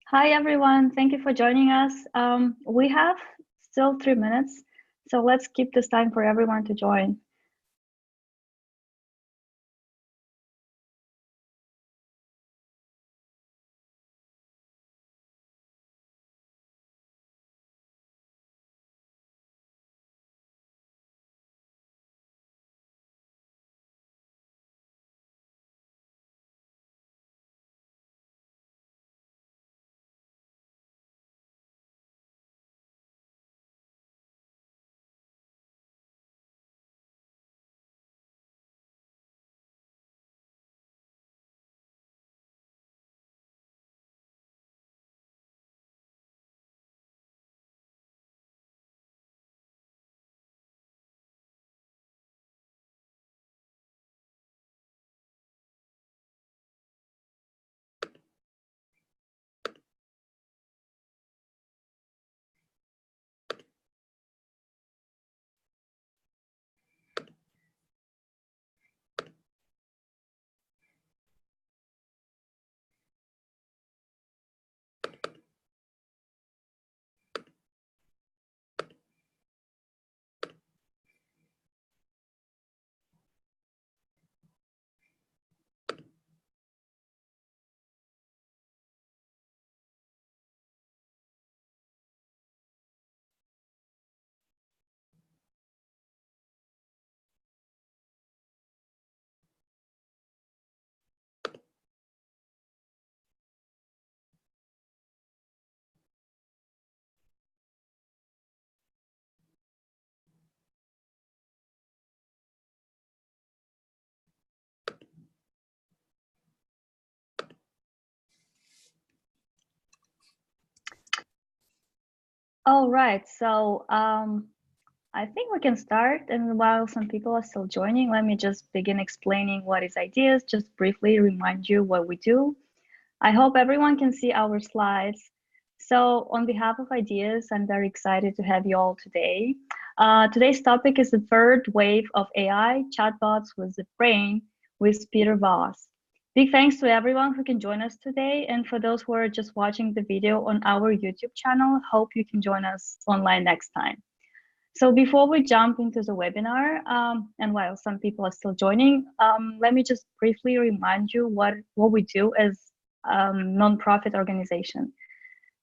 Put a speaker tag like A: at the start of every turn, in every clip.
A: Hi, everyone. Thank you for joining us. We have still 3 minutes, so let's keep this time for everyone to join. All right, so I think we can start. And while some people are still joining, let me just begin explaining what is ideas, just briefly remind you what we do. I hope everyone can see our slides. So on behalf of Ideas, I'm very excited to have you all today. Today's topic is the third wave of AI, chatbots with the brain, with Peter Voss. Big thanks to everyone who can join us today. And for those who are just watching the video on our YouTube channel, hope you can join us online next time. So before we jump into the webinar, and while some people are still joining, let me just briefly remind you what we do as nonprofit organization.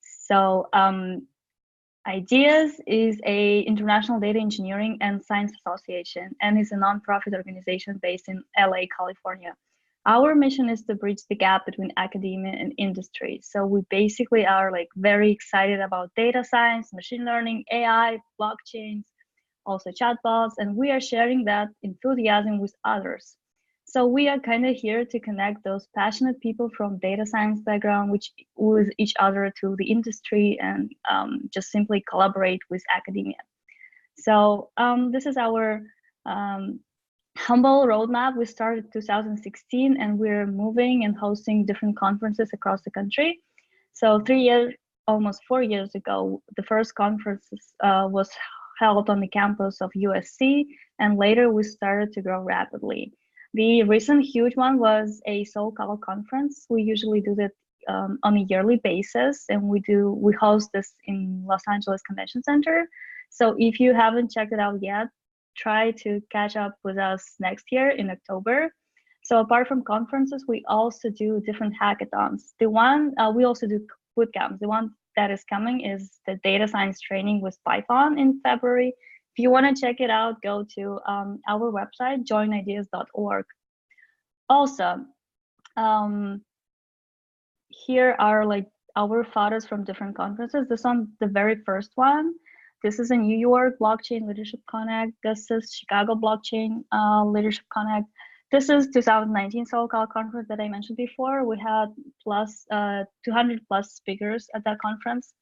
A: So Ideas is a international data engineering and science association and is a nonprofit organization based in LA, California. Our mission is to bridge the gap between academia and industry. So we basically are like very excited about data science, machine learning, AI, blockchains, also chatbots, and we are sharing that enthusiasm with others. So we are kind of here to connect those passionate people from data science background, which with each other to the industry, and just simply collaborate with academia. So this is our humble roadmap. We started 2016, and we're moving and hosting different conferences across the country. So 3 years, almost 4 years ago, the first conference was held on the campus of USC, and later we started to grow rapidly. The recent huge one was a SoCal conference. We usually do that on a yearly basis, and we host this in Los Angeles Convention Center. So if you haven't checked it out yet, try to catch up with us next year in October. So apart from conferences, we also do different hackathons. The one we also do bootcamps. The one that is coming is the data science training with Python in February. If you want to check it out, go to our website, joinideas.org. Also, here are like our photos from different conferences. This one, the very first one. This is in New York Blockchain Leadership Connect. This is Chicago Blockchain Leadership Connect. This is 2019 SoCal conference that I mentioned before. We had 200 plus speakers at that conference.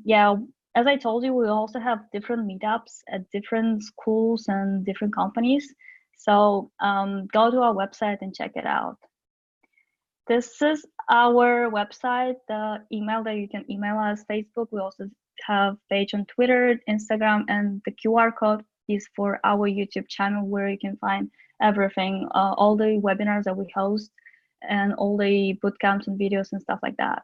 A: Yeah, as I told you, we also have different meetups at different schools and different companies. So go to our website and check it out. This is our website, the email that you can email us, Facebook. We also have page on Twitter, Instagram, and the QR code is for our YouTube channel where you can find everything, all the webinars that we host and all the bootcamps and videos and stuff like that.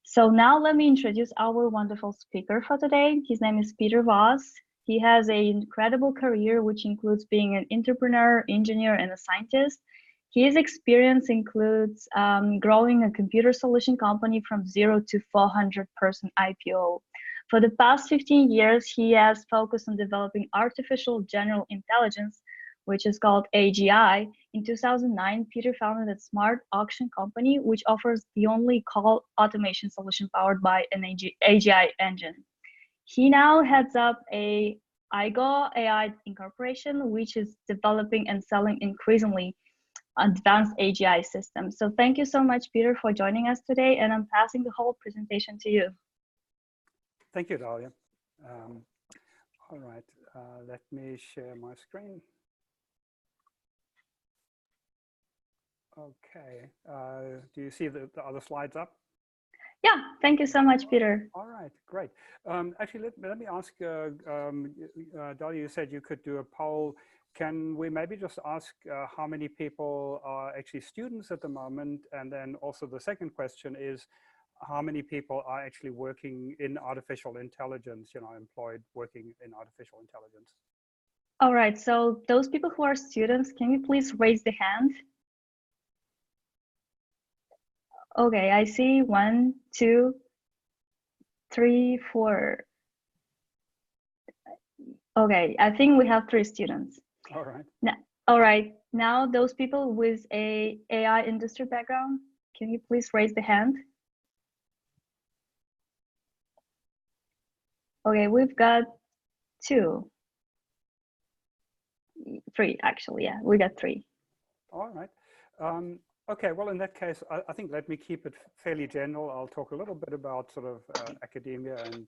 A: So now let me introduce our wonderful speaker for today. His name is Peter Voss. He has an incredible career, which includes being an entrepreneur, engineer, and a scientist. His experience includes growing a computer solution company from 0 to 400-person IPO. For the past 15 years, he has focused on developing artificial general intelligence, which is called AGI. In 2009, Peter founded a smart auction company, which offers the only call automation solution powered by an AGI engine. He now heads up a IGO AI Incorporation, which is developing and selling increasingly advanced AGI systems. So thank you so much, Peter, for joining us today, and I'm passing the whole presentation to you.
B: Thank you, Dalia. All right, let me share my screen. Okay, do you see the other slides up?
A: Yeah, thank you so much, Peter.
B: All right, great. Actually, let me ask, Dalia, you said you could do a poll. Can we maybe just ask how many people are actually students at the moment? And then also the second question is, how many people are actually working in artificial intelligence, employed working in artificial intelligence?
A: All right, so those people who are students, can you please raise the hand? Okay, I see 1, 2, 3, 4. Okay, I think we have 3 students.
B: All right.
A: All right, now those people with a AI industry background, can you please raise the hand? Okay, we've got 2. 3, actually, yeah, we got 3.
B: All right. Okay, well, in that case, I think let me keep it fairly general. I'll talk a little bit about sort of academia and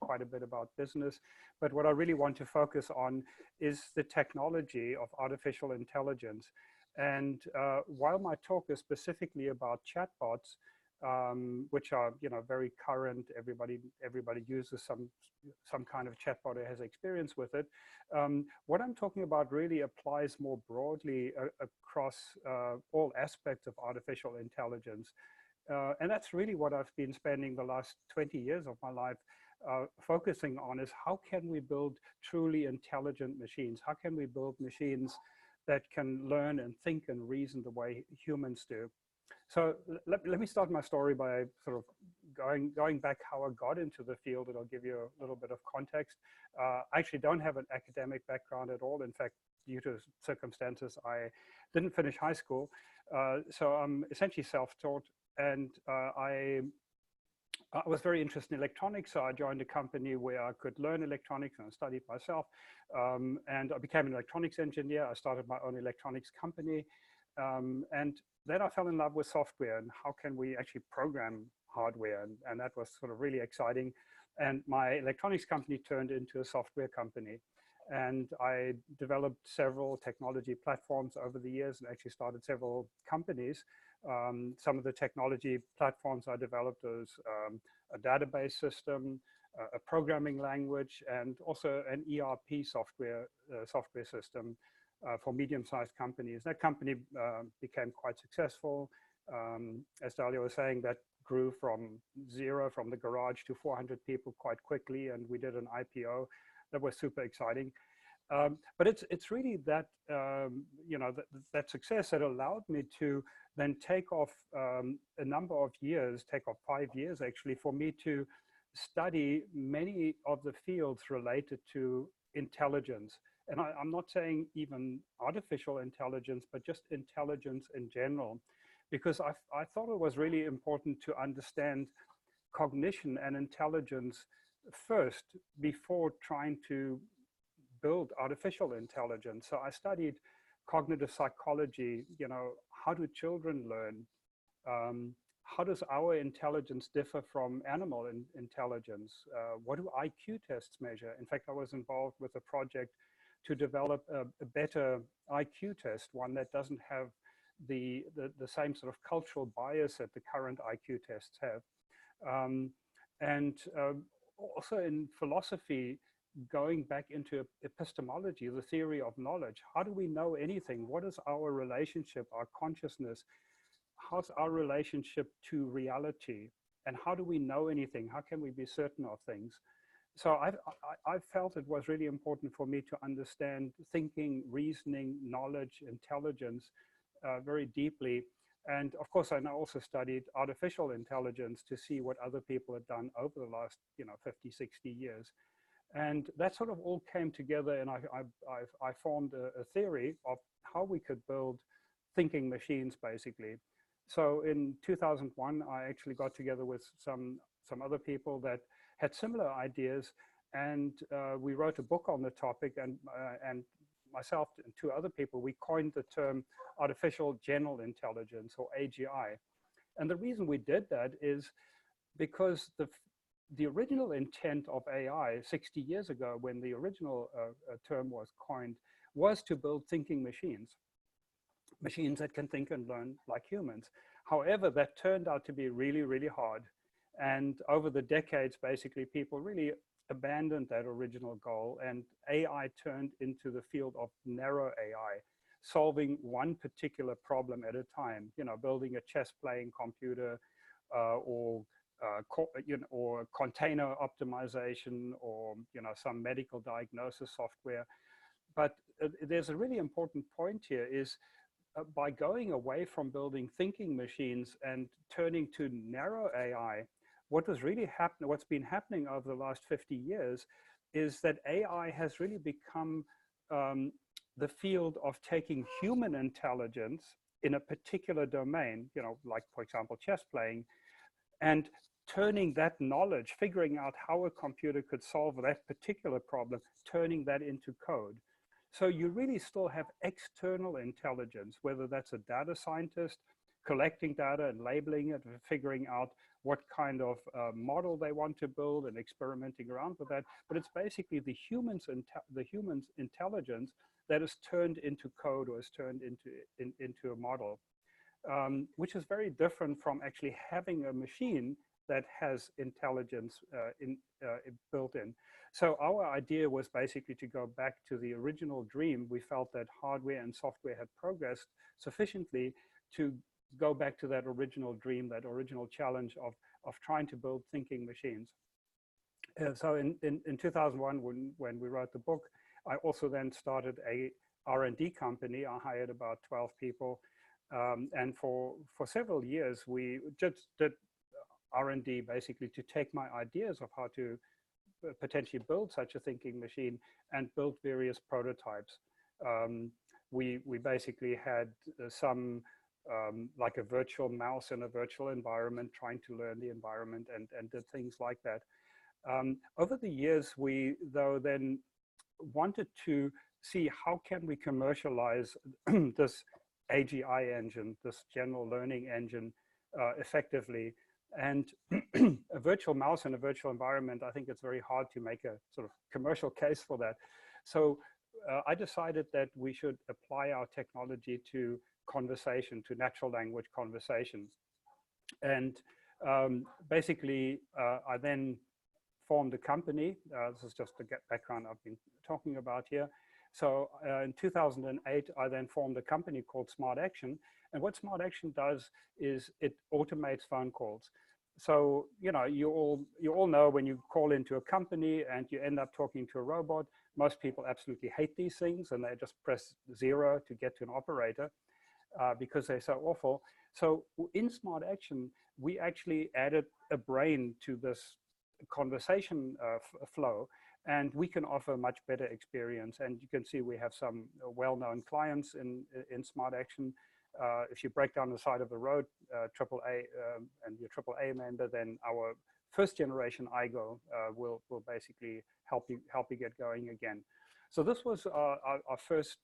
B: quite a bit about business. But what I really want to focus on is the technology of artificial intelligence. And while my talk is specifically about chatbots, which are very current, everybody uses some kind of chatbot or has experience with it. What I'm talking about really applies more broadly across all aspects of artificial intelligence. And that's really what I've been spending the last 20 years of my life focusing on, is how can we build truly intelligent machines? How can we build machines that can learn and think and reason the way humans do? So let me start my story by sort of going back how I got into the field, and I'll give you a little bit of context. I actually don't have an academic background at all. In fact, due to circumstances, I didn't finish high school. So I'm essentially self-taught, and I was very interested in electronics, so I joined a company where I could learn electronics, and I studied myself. And I became an electronics engineer. I started my own electronics company. And then I fell in love with software and how can we actually program hardware. And that was sort of really exciting. And my electronics company turned into a software company. And I developed several technology platforms over the years and actually started several companies. Some of the technology platforms I developed was a database system, a programming language, and also an ERP software system for medium-sized companies. That company became quite successful. As Dalia was saying, that grew from 0, from the garage, to 400 people quite quickly, and we did an IPO. That was super exciting. But it's really that that success that allowed me to then take off a number of years, take off 5 years actually, for me to study many of the fields related to intelligence. And I'm not saying even artificial intelligence, but just intelligence in general, because I thought it was really important to understand cognition and intelligence first before trying to build artificial intelligence. So I studied cognitive psychology, how do children learn? How does our intelligence differ from animal intelligence? What do IQ tests measure? In fact, I was involved with a project to develop a better IQ test, one that doesn't have the same sort of cultural bias that the current IQ tests have. And also in philosophy, going back into epistemology, the theory of knowledge. How do we know anything? What is our relationship, our consciousness? How's our relationship to reality? And how do we know anything? How can we be certain of things? So I felt it was really important for me to understand thinking, reasoning, knowledge, intelligence very deeply. And of course, I now also studied artificial intelligence to see what other people had done over the last 50, 60 years. And that sort of all came together, and I formed a theory of how we could build thinking machines, basically. So in 2001, I actually got together with some other people that had similar ideas, and we wrote a book on the topic, and myself and two other people, we coined the term artificial general intelligence, or AGI. And the reason we did that is because the original intent of AI 60 years ago, when the original term was coined, was to build thinking machines that can think and learn like humans. However, that turned out to be really, really hard. And over the decades, basically, people really abandoned that original goal, and AI turned into the field of narrow AI, solving one particular problem at a time, building a chess-playing computer, or or container optimization, or some medical diagnosis software. But there's a really important point here is by going away from building thinking machines and turning to narrow AI, what's been happening over the last 50 years is that AI has really become the field of taking human intelligence in a particular domain, like, for example, chess playing, and turning that knowledge, figuring out how a computer could solve that particular problem, turning that into code. So you really still have external intelligence, whether that's a data scientist collecting data and labeling it, and figuring out what kind of model they want to build and experimenting around with that. But it's basically the human's intelligence that is turned into code, or is turned into a model, which is very different from actually having a machine that has intelligence built in. So our idea was basically to go back to the original dream. We felt that hardware and software had progressed sufficiently to go back to that original dream, that original challenge of trying to build thinking machines. So in 2001, when we wrote the book, I also then started a R&D company. I hired about 12 people. And for several years, we just did R&D basically to take my ideas of how to potentially build such a thinking machine and build various prototypes. We basically had some like a virtual mouse in a virtual environment, trying to learn the environment, and did things like that. Over the years, we though then wanted to see how can we commercialize this AGI engine, this general learning engine, effectively. And a virtual mouse in a virtual environment, I think it's very hard to make a sort of commercial case for that. So I decided that we should apply our technology to conversation, to natural language conversations. And basically, I then formed a company. This is just the background I've been talking about here. So in 2008, I then formed a company called Smart Action. And what Smart Action does is it automates phone calls. So, you all know when you call into a company and you end up talking to a robot, most people absolutely hate these things, and they just press 0 to get to an operator because they're so awful. So in Smart Action, we actually added a brain to this conversation flow, and we can offer a much better experience. And you can see we have some well-known clients in Smart Action. If you break down the side of the road, AAA, and you're AAA member, then our first generation IGO will basically help you get going again. So this was our first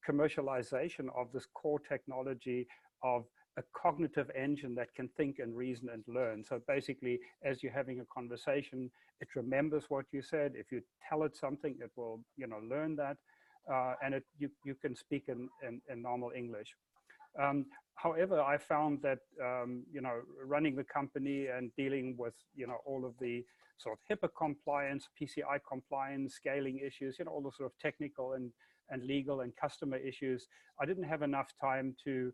B: commercialization of this core technology of a cognitive engine that can think and reason and learn. So basically, as you're having a conversation, it remembers what you said. If you tell it something, it will learn that, and you can speak in normal English. However, I found that running the company and dealing with all of the sort of HIPAA compliance, PCI compliance, scaling issues, all the sort of technical and legal and customer issues, I didn't have enough time to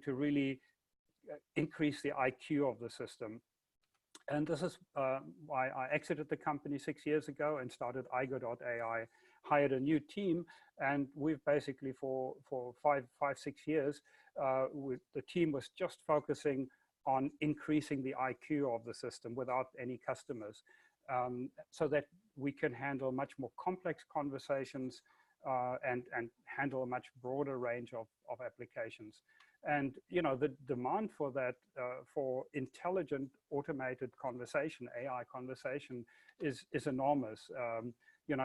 B: really increase the IQ of the system. And this is why I exited the company 6 years ago and started Igo.ai, hired a new team, and we've basically for 6 years, the team was just focusing on increasing the IQ of the system without any customers, so that we can handle much more complex conversations and handle a much broader range of applications. And the demand for that, for intelligent automated conversation, AI conversation, is enormous.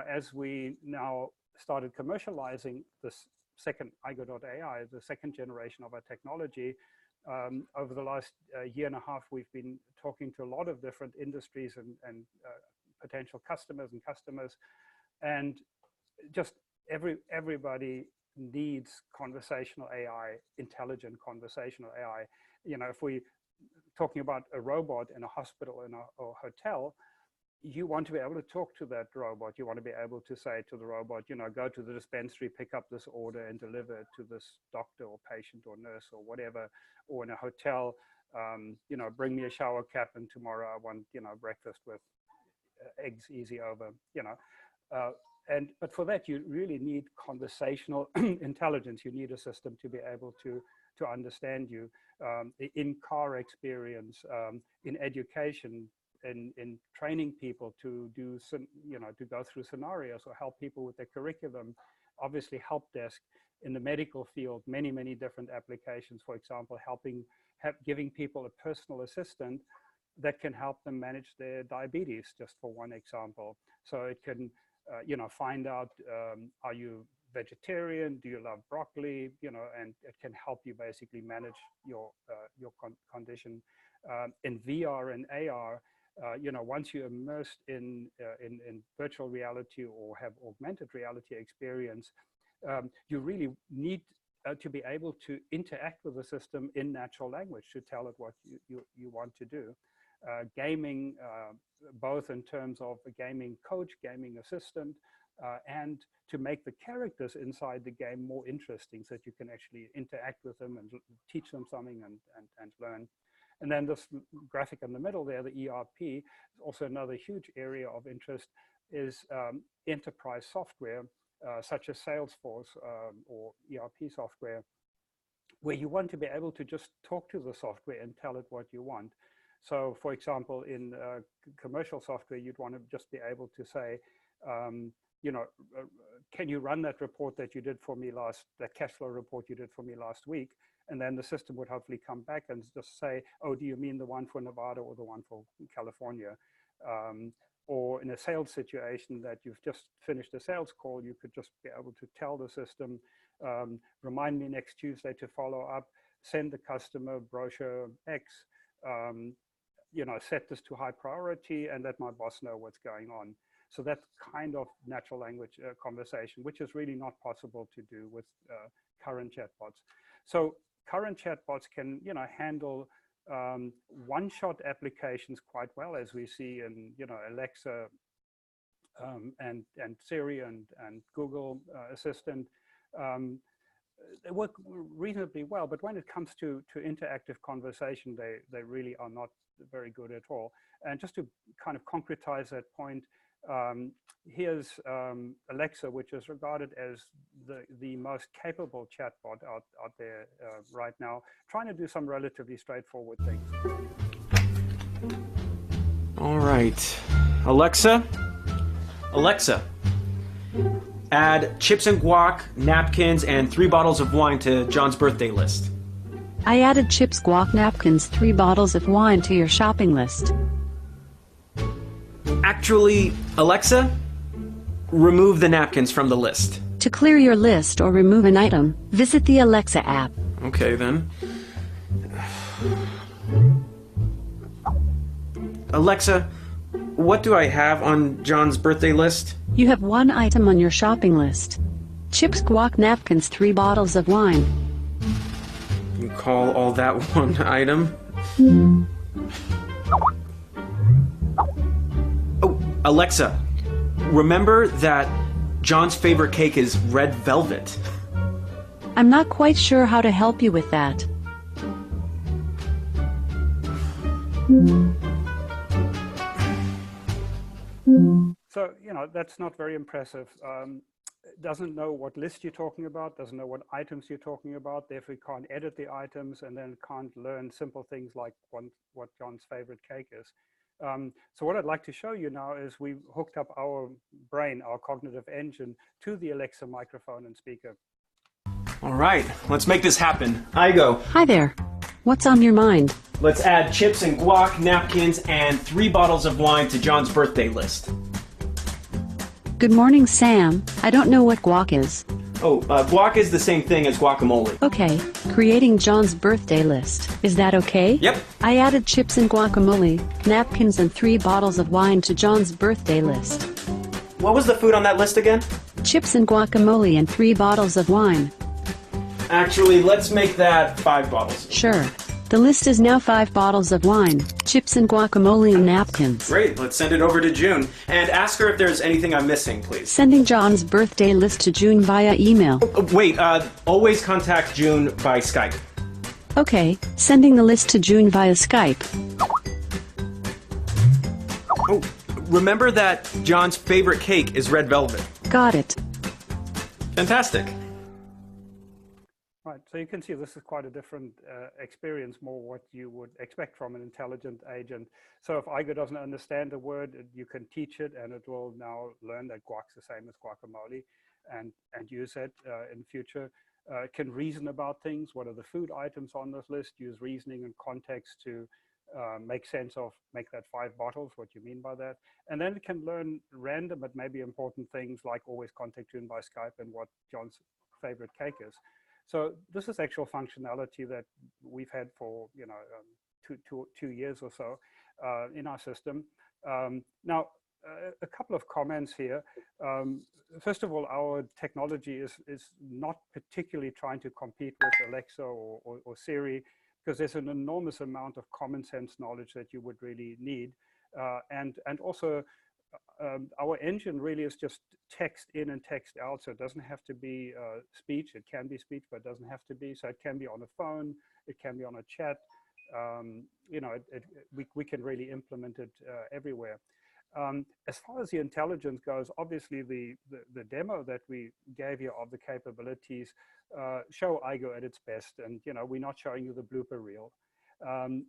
B: As we now started commercializing this second Igo.ai, the second generation of our technology, over the last year and a half, we've been talking to a lot of different industries and potential customers, and just everybody needs conversational AI, intelligent conversational AI. If we're talking about a robot in a hospital or hotel, you want to be able to talk to that robot. You want to be able to say to the robot, go to the dispensary, pick up this order and deliver it to this doctor or patient or nurse or whatever. Or in a hotel, bring me a shower cap, and tomorrow I want, breakfast with eggs easy over, but for that, you really need conversational intelligence. You need a system to be able to understand you, in car experience, in education, in training people to do to go through scenarios or help people with their curriculum. Obviously, help desk in the medical field, many different applications. For example, giving people a personal assistant that can help them manage their diabetes, just for one example. So it can find out, are you vegetarian? Do you love broccoli? And it can help you basically manage your condition. In VR and AR, once you're immersed in virtual reality or have augmented reality experience, you really need to be able to interact with the system in natural language to tell it what you want to do. Gaming, both in terms of a gaming coach, gaming assistant, and to make the characters inside the game more interesting so that you can actually interact with them and teach them something and learn. And then this graphic in the middle there, the ERP, is also another huge area of interest, is enterprise software, such as Salesforce or ERP software, where you want to be able to just talk to the software and tell it what you want. So, for example, in commercial software, you'd want to just be able to say, can you run that report that you did for me that cash flow report you did for me last week? And then the system would hopefully come back and just say, oh, do you mean the one for Nevada or the one for California? Or in a sales situation that you've just finished a sales call, you could just be able to tell the system, remind me next Tuesday to follow up, send the customer brochure X, set this to high priority and let my boss know what's going on. So that kind of natural language conversation, which is really not possible to do with current chatbots. So current chatbots can, handle one-shot applications quite well, as we see in, Alexa and Siri and Google Assistant. They work reasonably well, but when it comes to interactive conversation, they really are not very good at all. And just to kind of concretize that point, here's Alexa, which is regarded as the most capable chatbot out there right now, trying to do some relatively straightforward things.
C: All right, Alexa, add chips and guac, napkins, and 3 bottles of wine to John's birthday list.
D: I added chips, guac, napkins, 3 bottles of wine to your shopping list.
C: Actually, Alexa, remove the napkins from the list.
D: To clear your list or remove an item, visit the Alexa app.
C: Okay, then. Alexa, what do I have on John's birthday list?
D: You have 1 item on your shopping list. Chips, guac, napkins, 3 bottles of wine.
C: You call all that one item? Oh, Alexa, remember that John's favorite cake is red velvet.
D: I'm not quite sure how to help you with that.
B: So, that's not very impressive. Doesn't know what list you're talking about, doesn't know what items you're talking about, therefore can't edit the items, and then can't learn simple things like what John's favorite cake is. So what I'd like to show you now is we've hooked up our brain, our cognitive engine, to the Alexa microphone and speaker.
C: All right, let's make this happen. Igo,
D: Hi there. What's on your mind?
C: let's add chips and guac, napkins, and 3 bottles of wine to John's birthday list.
D: Good morning, Sam. I don't know what guac is.
C: Oh, guac is the same thing as guacamole.
D: Okay, creating John's birthday list. Is that okay?
C: Yep.
D: I added chips and guacamole, napkins, and 3 bottles of wine to John's birthday list.
C: What was the food on that list again?
D: Chips and guacamole and 3 bottles of wine.
C: Actually, let's make that 5 bottles.
D: Sure. The list is now 5 bottles of wine, chips and guacamole, and napkins.
C: Great, let's send it over to June. And ask her if there's anything I'm missing, please.
D: Sending John's birthday list to June via email.
C: Wait, always contact June by Skype.
D: Okay, sending the list to June via Skype.
C: Oh, remember that John's favorite cake is red velvet.
D: Got it.
C: Fantastic.
B: Right, so you can see this is quite a different experience, more what you would expect from an intelligent agent. So if Igo doesn't understand a word, you can teach it, and it will now learn that guac's the same as guacamole, and use it in future. It can reason about things. What are the food items on this list? Use reasoning and context to make sense of, make that 5 bottles, what you mean by that. And then it can learn random but maybe important things like always contact June by Skype and what John's favorite cake is. So this is actual functionality that we've had for 2 years or so in our system. Now, a couple of comments here. First of all, our technology is not particularly trying to compete with Alexa or Siri, because there's an enormous amount of common sense knowledge that you would really need, and also. Our engine really is just text in and text out, so it doesn't have to be speech. It can be speech, but it doesn't have to be. So it can be on a phone, it can be on a chat. We can really implement it everywhere. As far as the intelligence goes, obviously the demo that we gave you of the capabilities show Igo at its best, and we're not showing you the blooper reel.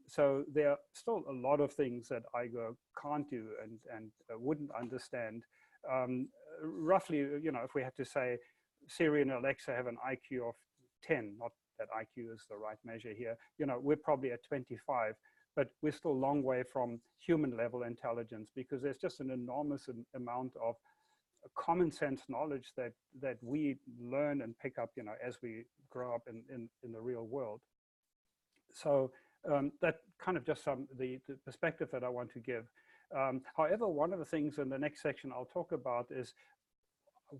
B: So there are still a lot of things that Igo can't do and wouldn't understand. Roughly, if we had to say Siri and Alexa have an IQ of 10, not that IQ is the right measure here, we're probably at 25, but we're still a long way from human level intelligence, because there's just an enormous amount of common sense knowledge that we learn and pick up, as we grow up in the real world. So that kind of just the perspective that I want to give. However, one of the things in the next section I'll talk about is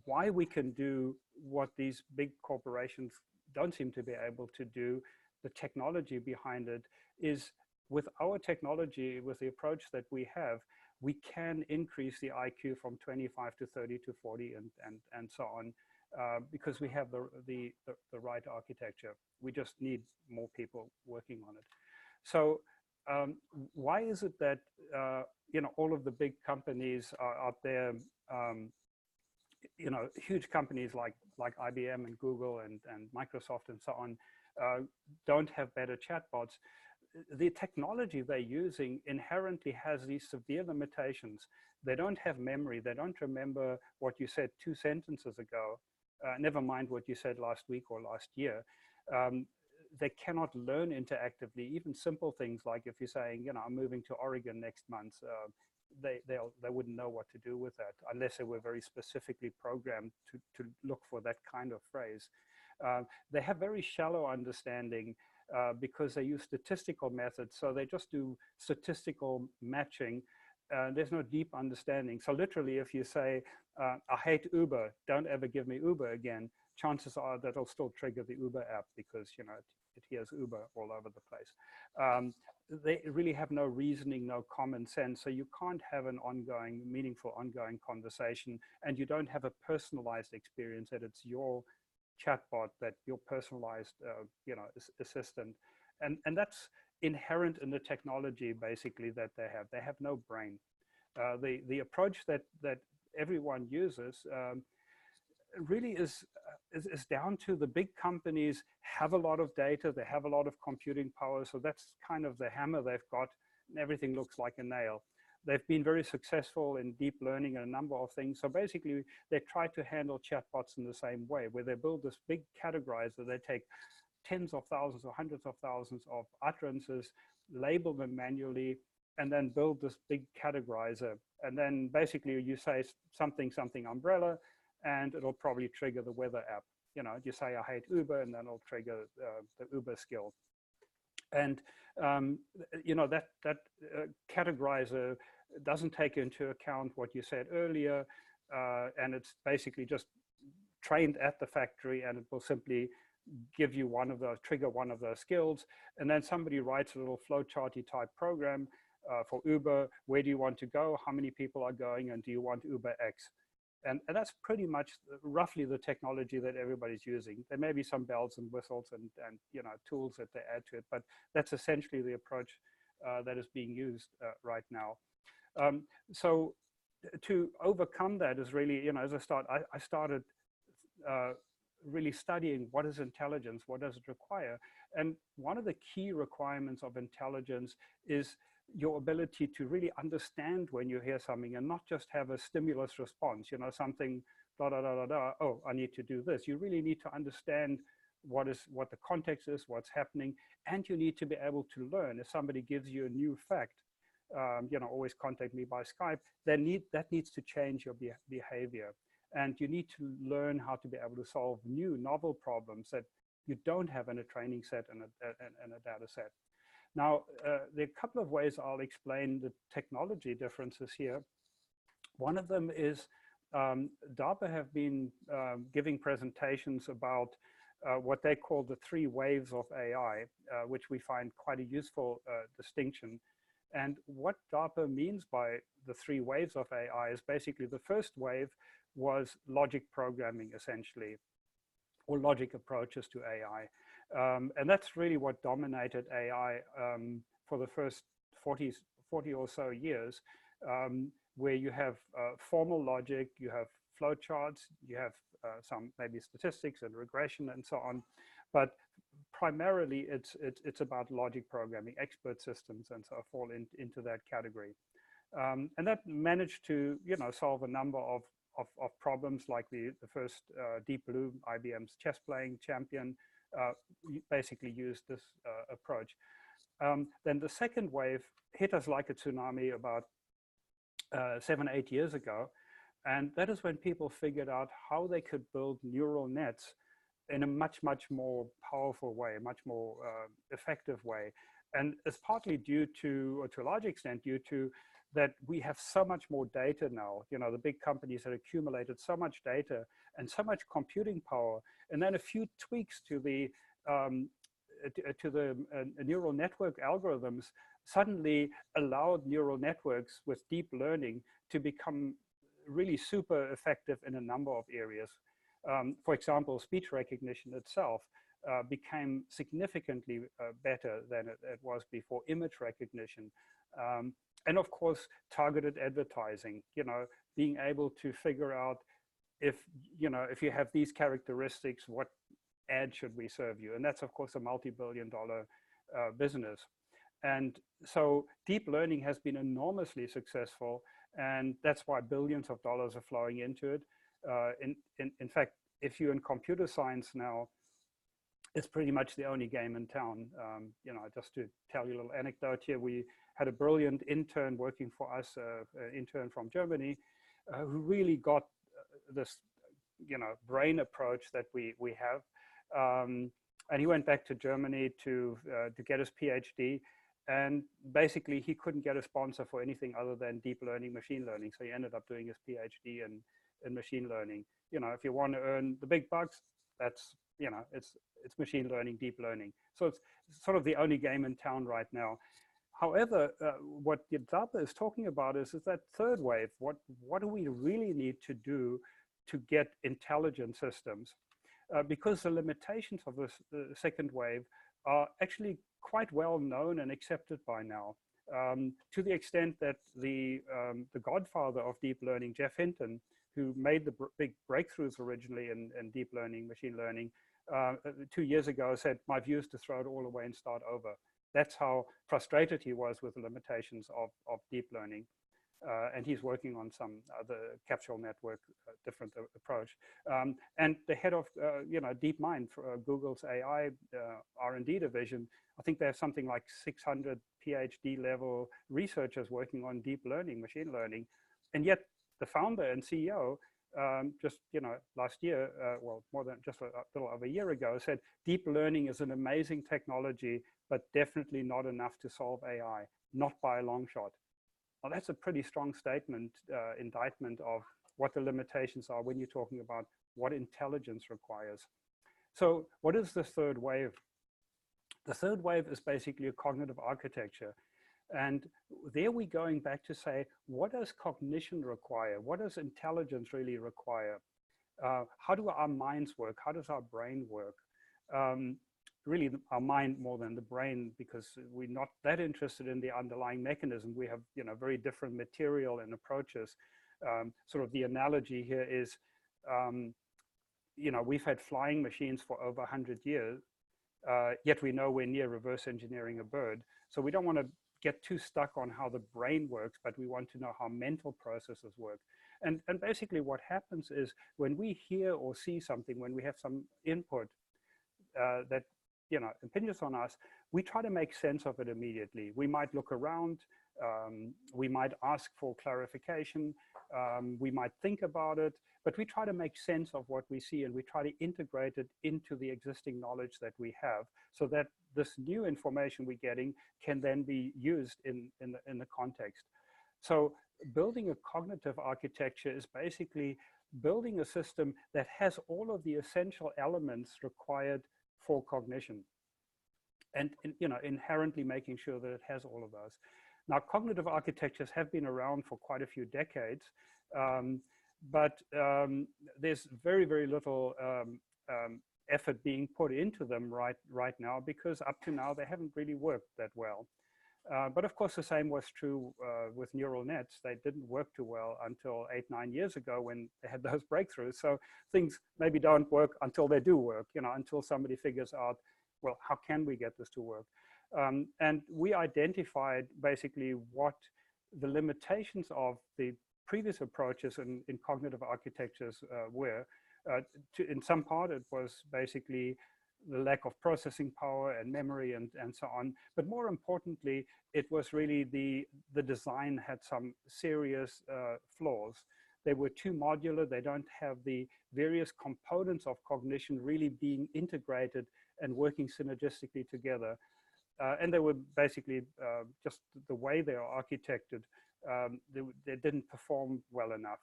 B: why we can do what these big corporations don't seem to be able to do. The technology behind it is, with our technology, with the approach that we have, we can increase the IQ from 25 to 30 to 40 and so on. Because we have the right architecture. We just need more people working on it. So why is it that all of the big companies are out there, huge companies like IBM and Google and Microsoft and so on, don't have better chatbots? The technology they're using inherently has these severe limitations. They don't have memory. They don't remember what you said 2 sentences ago. Never mind what you said last week or last year. They cannot learn interactively, even simple things like if you're saying, I'm moving to Oregon next month, they wouldn't know what to do with that unless they were very specifically programmed to look for that kind of phrase. They have very shallow understanding because they use statistical methods. So they just do statistical matching. There's no deep understanding. So literally, if you say, I hate Uber, don't ever give me Uber again, chances are that it'll still trigger the Uber app because it hears Uber all over the place. They really have no reasoning, no common sense. So you can't have an meaningful ongoing conversation, and you don't have a personalized experience that it's your chatbot, that your personalized assistant. And that's inherent in the technology, basically, that they have. They have no brain. The approach that everyone uses really is down to the big companies have a lot of data, they have a lot of computing power, so that's kind of the hammer they've got, and everything looks like a nail. They've been very successful in deep learning and a number of things. So basically, they try to handle chatbots in the same way, where they build this big categorizer. They take tens of thousands or hundreds of thousands of utterances, label them manually, and then build this big categorizer. And then basically you say something umbrella, and it'll probably trigger the weather app. You know, you say, I hate Uber, and then it'll trigger the Uber skill. And you know, that categorizer doesn't take into account what you said earlier, and it's basically just trained at the factory, and it will simply give you one of those, trigger one of those skills, and then somebody writes a little flowcharty type program for Uber. Where do you want to go? How many people are going? And do you want Uber X? And that's pretty much roughly the technology that everybody's using. There may be some bells and whistles and you know, tools that they add to it, but that's essentially the approach that is being used right now. So to overcome that is really, you know, as I started really studying what is intelligence, what does it require? And one of the key requirements of intelligence is your ability to really understand when you hear something and not just have a stimulus response, you know, something, da, da, da, da, da, oh, I need to do this. You really need to understand what the context is, what's happening, and you need to be able to learn. If somebody gives you a new fact, you know, always contact me by Skype, that needs to change your behavior. And you need to learn how to be able to solve new, novel problems that you don't have in a training set and a data set. Now, there are a couple of ways I'll explain the technology differences here. One of them is DARPA have been giving presentations about what they call the 3 waves of AI, which we find quite a useful distinction. And what DARPA means by the 3 waves of AI is basically the first wave was logic programming, essentially, or logic approaches to AI. And that's really what dominated AI for the first 40 or so years, where you have formal logic, you have flowcharts, you have some maybe statistics and regression and so on. But primarily, it's about logic programming. Expert systems and so fall into that category. And that managed to, you know, solve a number of problems, like the first Deep Blue, IBM's chess playing champion, basically used this approach. Then the second wave hit us like a tsunami about 7 or 8 years ago. And that is when people figured out how they could build neural nets in a much more powerful way, much more effective way. And it's partly due to, or to a large extent, due to that we have so much more data now. You know, the big companies have accumulated so much data and so much computing power, and then a few tweaks to the neural network algorithms suddenly allowed neural networks with deep learning to become really super effective in a number of areas. For example, speech recognition itself became significantly better than it was before. Image recognition. And of course, targeted advertising, you know, being able to figure out if you have these characteristics, what ad should we serve you? And that's, of course, a multi-billion-dollar business. And so deep learning has been enormously successful, and that's why billions of dollars are flowing into it. In fact, if you're in computer science now, it's pretty much the only game in town. You know, just to tell you a little anecdote here, we had a brilliant intern working for us, an intern from Germany, who really got this, you know, brain approach that we have. And he went back to Germany to get his PhD. And basically, he couldn't get a sponsor for anything other than deep learning, machine learning. So he ended up doing his PhD in machine learning. You know, if you want to earn the big bucks, that's, you know, it's machine learning, deep learning. So it's sort of the only game in town right now. However, what DARPA is talking about is that third wave. What do we really need to do to get intelligent systems? Because the limitations of this second wave are actually quite well known and accepted by now, to the extent that the godfather of deep learning, Jeff Hinton, who made the big breakthroughs originally in deep learning, machine learning, 2 years ago said, my view is to throw it all away and start over. That's how frustrated he was with the limitations of deep learning. And he's working on some other capsule network, different approach. And the head of, DeepMind, for Google's AI R&D division, I think they have something like 600 PhD level researchers working on deep learning, machine learning. And yet the founder and CEO just, last year, well, more than just a little over a year ago, said deep learning is an amazing technology, but definitely not enough to solve AI, not by a long shot. Well, that's a pretty strong statement, indictment of what the limitations are when you're talking about what intelligence requires. So what is the third wave? The third wave is basically a cognitive architecture. And there we're going back to say, what does cognition require? What does intelligence really require? How do our minds work? How does our brain work? Really our mind more than the brain, because we're not that interested in the underlying mechanism. We have, very different material and approaches. Sort of the analogy here is, we've had flying machines for over 100 years, yet we're nowhere near reverse engineering a bird. So we don't want to get too stuck on how the brain works, but we want to know how mental processes work. And basically what happens is when we hear or see something, when we have some input that impinges on us, we try to make sense of it immediately. We might look around, we might ask for clarification, we might think about it, but we try to make sense of what we see, and we try to integrate it into the existing knowledge that we have, so that this new information we're getting can then be used in the context. So building a cognitive architecture is basically building a system that has all of the essential elements required for cognition, and inherently making sure that it has all of those. Now, cognitive architectures have been around for quite a few decades, but there's very, very little effort being put into them right now, because up to now they haven't really worked that well. But of course, the same was true with neural nets. They didn't work too well until 8-9 years ago when they had those breakthroughs. So things maybe don't work until they do work, until somebody figures out, well, how can we get this to work? And we identified basically what the limitations of the previous approaches in cognitive architectures were. In some part, it was basically the lack of processing power and memory and so on. But more importantly, it was really the design had some serious flaws. They were too modular. They don't have the various components of cognition really being integrated and working synergistically together. And they were basically just the way they are architected, they didn't perform well enough.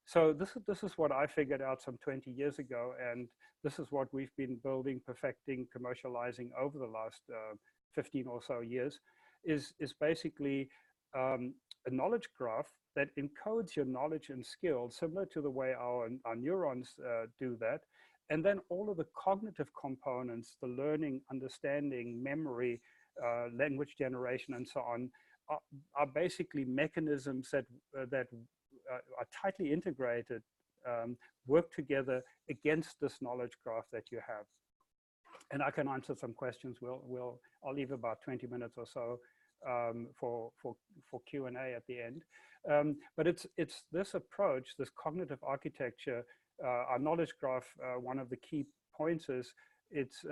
B: So this is what I figured out some 20 years ago, and this is what we've been building, perfecting, commercializing over the last 15 or so years, is basically a knowledge graph that encodes your knowledge and skills, similar to the way our neurons do that. And then all of the cognitive components, the learning, understanding, memory, language generation, and so on, are basically mechanisms that are tightly integrated, work together against this knowledge graph that you have. And I can answer some questions. I'll leave about 20 minutes or so for Q&A at the end. But it's this approach, this cognitive architecture, our knowledge graph, one of the key points is it's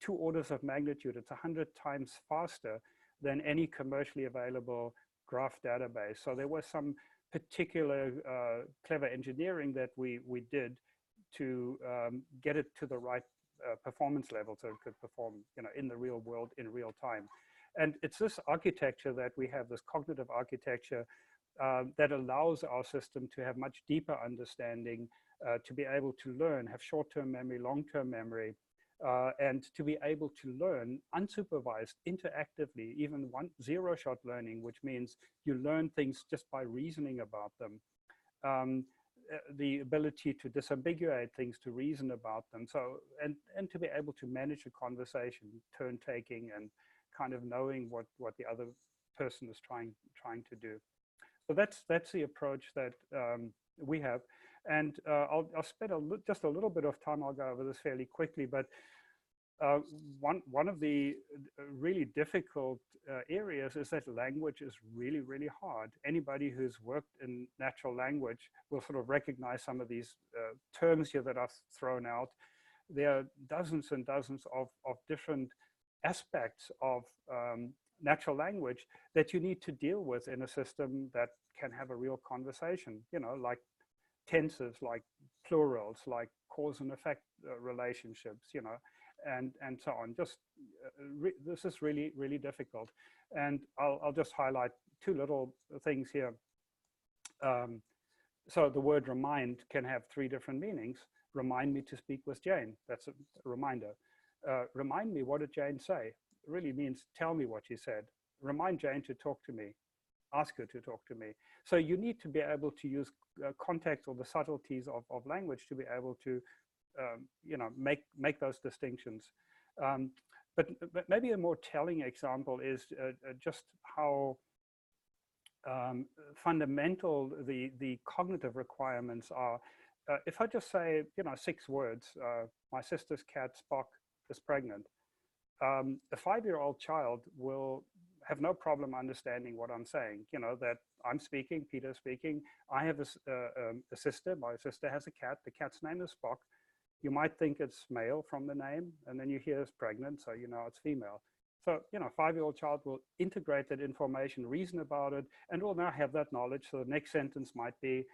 B: 2 orders of magnitude. It's 100 times faster than any commercially available graph database. So there was some particular clever engineering that we did to get it to the right performance level, so it could perform in the real world in real time. And it's this architecture that we have, this cognitive architecture, that allows our system to have much deeper understanding, to be able to learn, have short-term memory, long-term memory, and to be able to learn unsupervised, interactively, even zero-shot learning, which means you learn things just by reasoning about them. The ability to disambiguate things, to reason about them, so and to be able to manage a conversation, turn taking, and kind of knowing what the other person is trying to do. So that's the approach that we have. And I'll spend just a little bit of time. I'll go over this fairly quickly, but one of the really difficult areas is that language is really hard. Anybody who's worked in natural language will sort of recognize some of these terms here that I've thrown out. There are dozens and dozens of different aspects of natural language that you need to deal with in a system that can have a real conversation, you know, like tenses, like plurals, like cause and effect relationships, you know, and so on. Just this is really difficult. And I'll just highlight two little things here. So the word remind can have three different meanings. Remind me to speak with Jane. That's a reminder. Remind me, what did Jane say? It really means tell me what she said. Remind Jane to talk to me. Ask her to talk to me. So you need to be able to use context or the subtleties of language to be able to you know, make those distinctions. But maybe a more telling example is just how fundamental the cognitive requirements are. If I just say, you know, 6 words, my sister's cat Spock is pregnant, a 5-year-old child will have no problem understanding what I'm saying. You know, that I'm speaking, Peter's speaking. I have a sister. My sister has a cat. The cat's name is Spock. You might think it's male from the name, and then you hear it's pregnant, so you know it's female. So, you know, a 5-year-old child will integrate that information, reason about it, and will now have that knowledge. So the next sentence might be,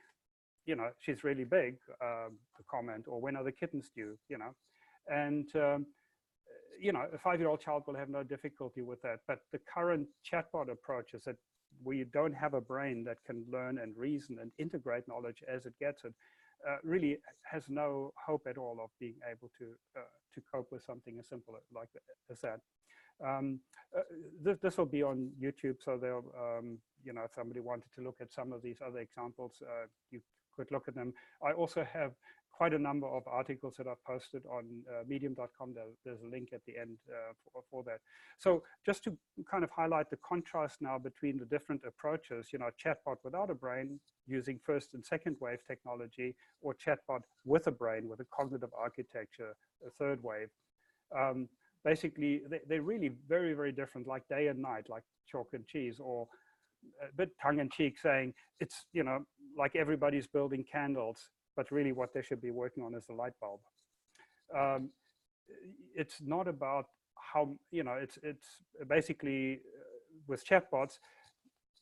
B: you know, she's really big, the comment, or when are the kittens due, you know. And, you know, a 5-year-old child will have no difficulty with that. But the current chatbot approach is that we don't have a brain that can learn and reason and integrate knowledge as it gets it. Really has no hope at all of being able to cope with something as simple like as that. This will be on YouTube, so they'll, you know, if somebody wanted to look at some of these other examples, you could look at them. I also have quite a number of articles that I've posted on medium.com. There's a link at the end for that. So just to kind of highlight the contrast now between the different approaches, you know, chatbot without a brain using first and second wave technology, or chatbot with a brain with a cognitive architecture, a third wave. Basically, they're really very different, like day and night, like chalk and cheese, or a bit tongue-in-cheek saying it's, you know, like everybody's building candles, but really what they should be working on is the light bulb. It's not about how, you know, it's basically with chatbots,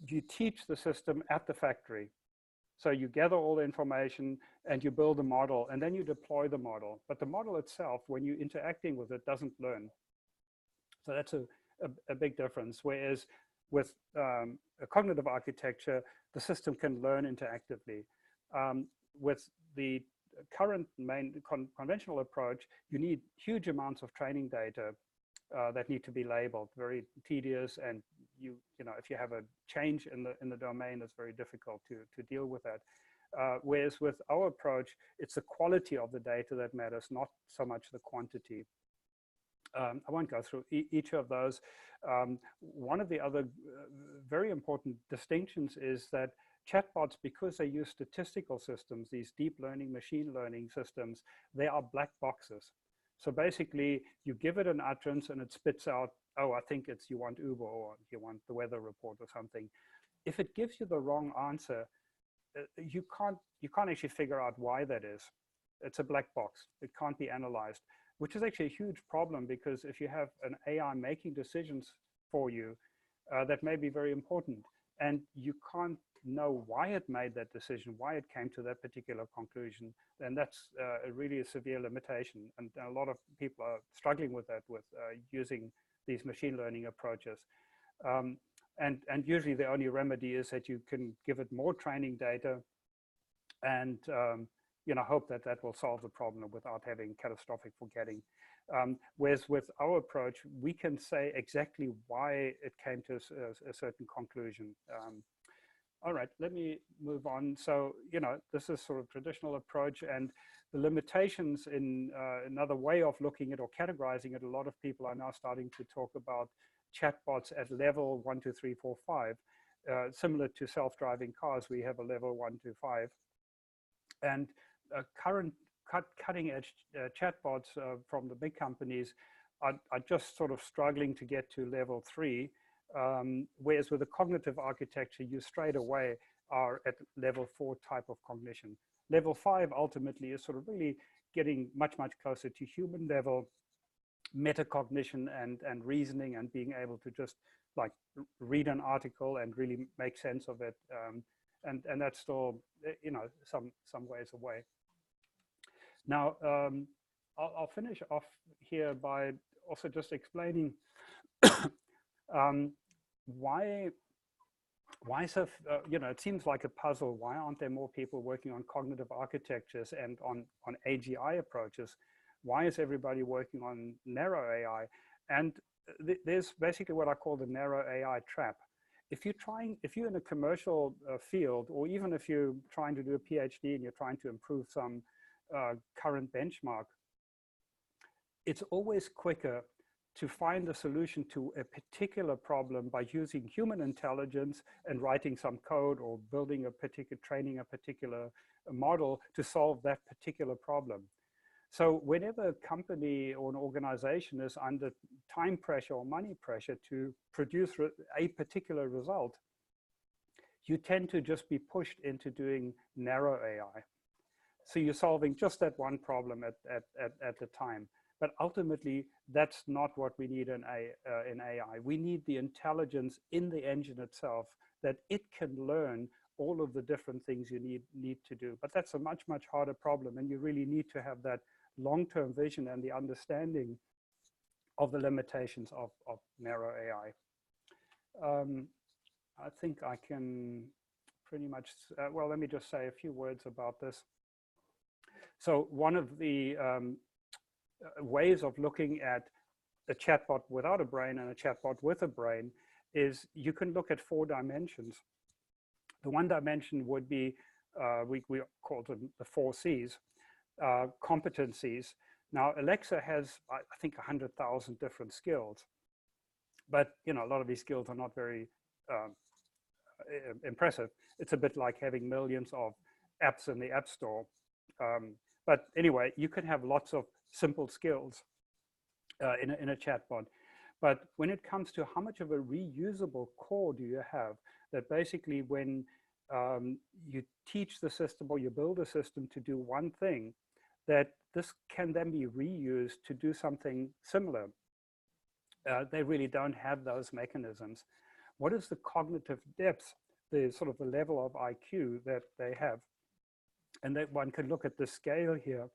B: you teach the system at the factory. So you gather all the information and you build a model, and then you deploy the model. But the model itself, when you're interacting with it, doesn't learn. So that's a big difference. Whereas with a cognitive architecture, the system can learn interactively. With the current conventional approach, you need huge amounts of training data that need to be labeled, very tedious, and you know, if you have a change in the domain, it's very difficult to deal with that. Whereas with our approach, it's the quality of the data that matters, not so much the quantity. I won't go through each of those. One of the other very important distinctions is that chatbots, because they use statistical systems, these deep learning, machine learning systems, they are black boxes. So basically, you give it an utterance and it spits out, oh, I think it's you want Uber, or you want the weather report or something. If it gives you the wrong answer, you can't actually figure out why that is. It's a black box. It can't be analyzed, which is actually a huge problem, because if you have an AI making decisions for you, that may be very important, and you can't know why it made that decision, why it came to that particular conclusion, then that's really a severe limitation. And a lot of people are struggling with that, with using these machine learning approaches. And usually the only remedy is that you can give it more training data and you know, hope that that will solve the problem without having catastrophic forgetting. Whereas with our approach, we can say exactly why it came to a certain conclusion. All right, let me move on. So, you know, this is sort of traditional approach, and the limitations in another way of looking at or categorizing it, a lot of people are now starting to talk about chatbots at level 1, 2, 3, 4, 5. Similar to self-driving cars, we have a level 1 to 5. And current cutting-edge chatbots from the big companies are just sort of struggling to get to level 3. Whereas with the cognitive architecture, you straight away are at level 4 type of cognition. Level 5 ultimately is sort of really getting much, much closer to human level metacognition and reasoning, and being able to just like read an article and really make sense of it. And that's still, you know, some ways away. Now, I'll finish off here by also just explaining why so, you know, it seems like a puzzle. Why aren't there more people working on cognitive architectures and on AGI approaches? Why is everybody working on narrow AI? And there's basically what I call the narrow AI trap. If you're in a commercial field, or even if you're trying to do a PhD and you're trying to improve some current benchmark, it's always quicker to find a solution to a particular problem by using human intelligence and writing some code or building training a particular model to solve that particular problem. So whenever a company or an organization is under time pressure or money pressure to produce a particular result, you tend to just be pushed into doing narrow AI. So you're solving just that one problem at the time. But ultimately, that's not what we need in AI. We need the intelligence in the engine itself, that it can learn all of the different things you need to do. But that's a much, much harder problem. And you really need to have that long-term vision and the understanding of the limitations of narrow AI. I think I can pretty much, well, let me just say a few words about this. So one of the ways of looking at a chatbot without a brain and a chatbot with a brain is you can look at 4 dimensions. The one dimension would be, we call them the 4 C's, competencies. Now, Alexa has, I think, 100,000 different skills. But, you know, a lot of these skills are not very impressive. It's a bit like having millions of apps in the App Store. But anyway, you can have lots of simple skills in a chatbot. But when it comes to how much of a reusable core do you have, that basically when you teach the system or you build a system to do one thing, that this can then be reused to do something similar. They really don't have those mechanisms. What is the cognitive depth, the sort of the level of IQ that they have? And that one can look at the scale here.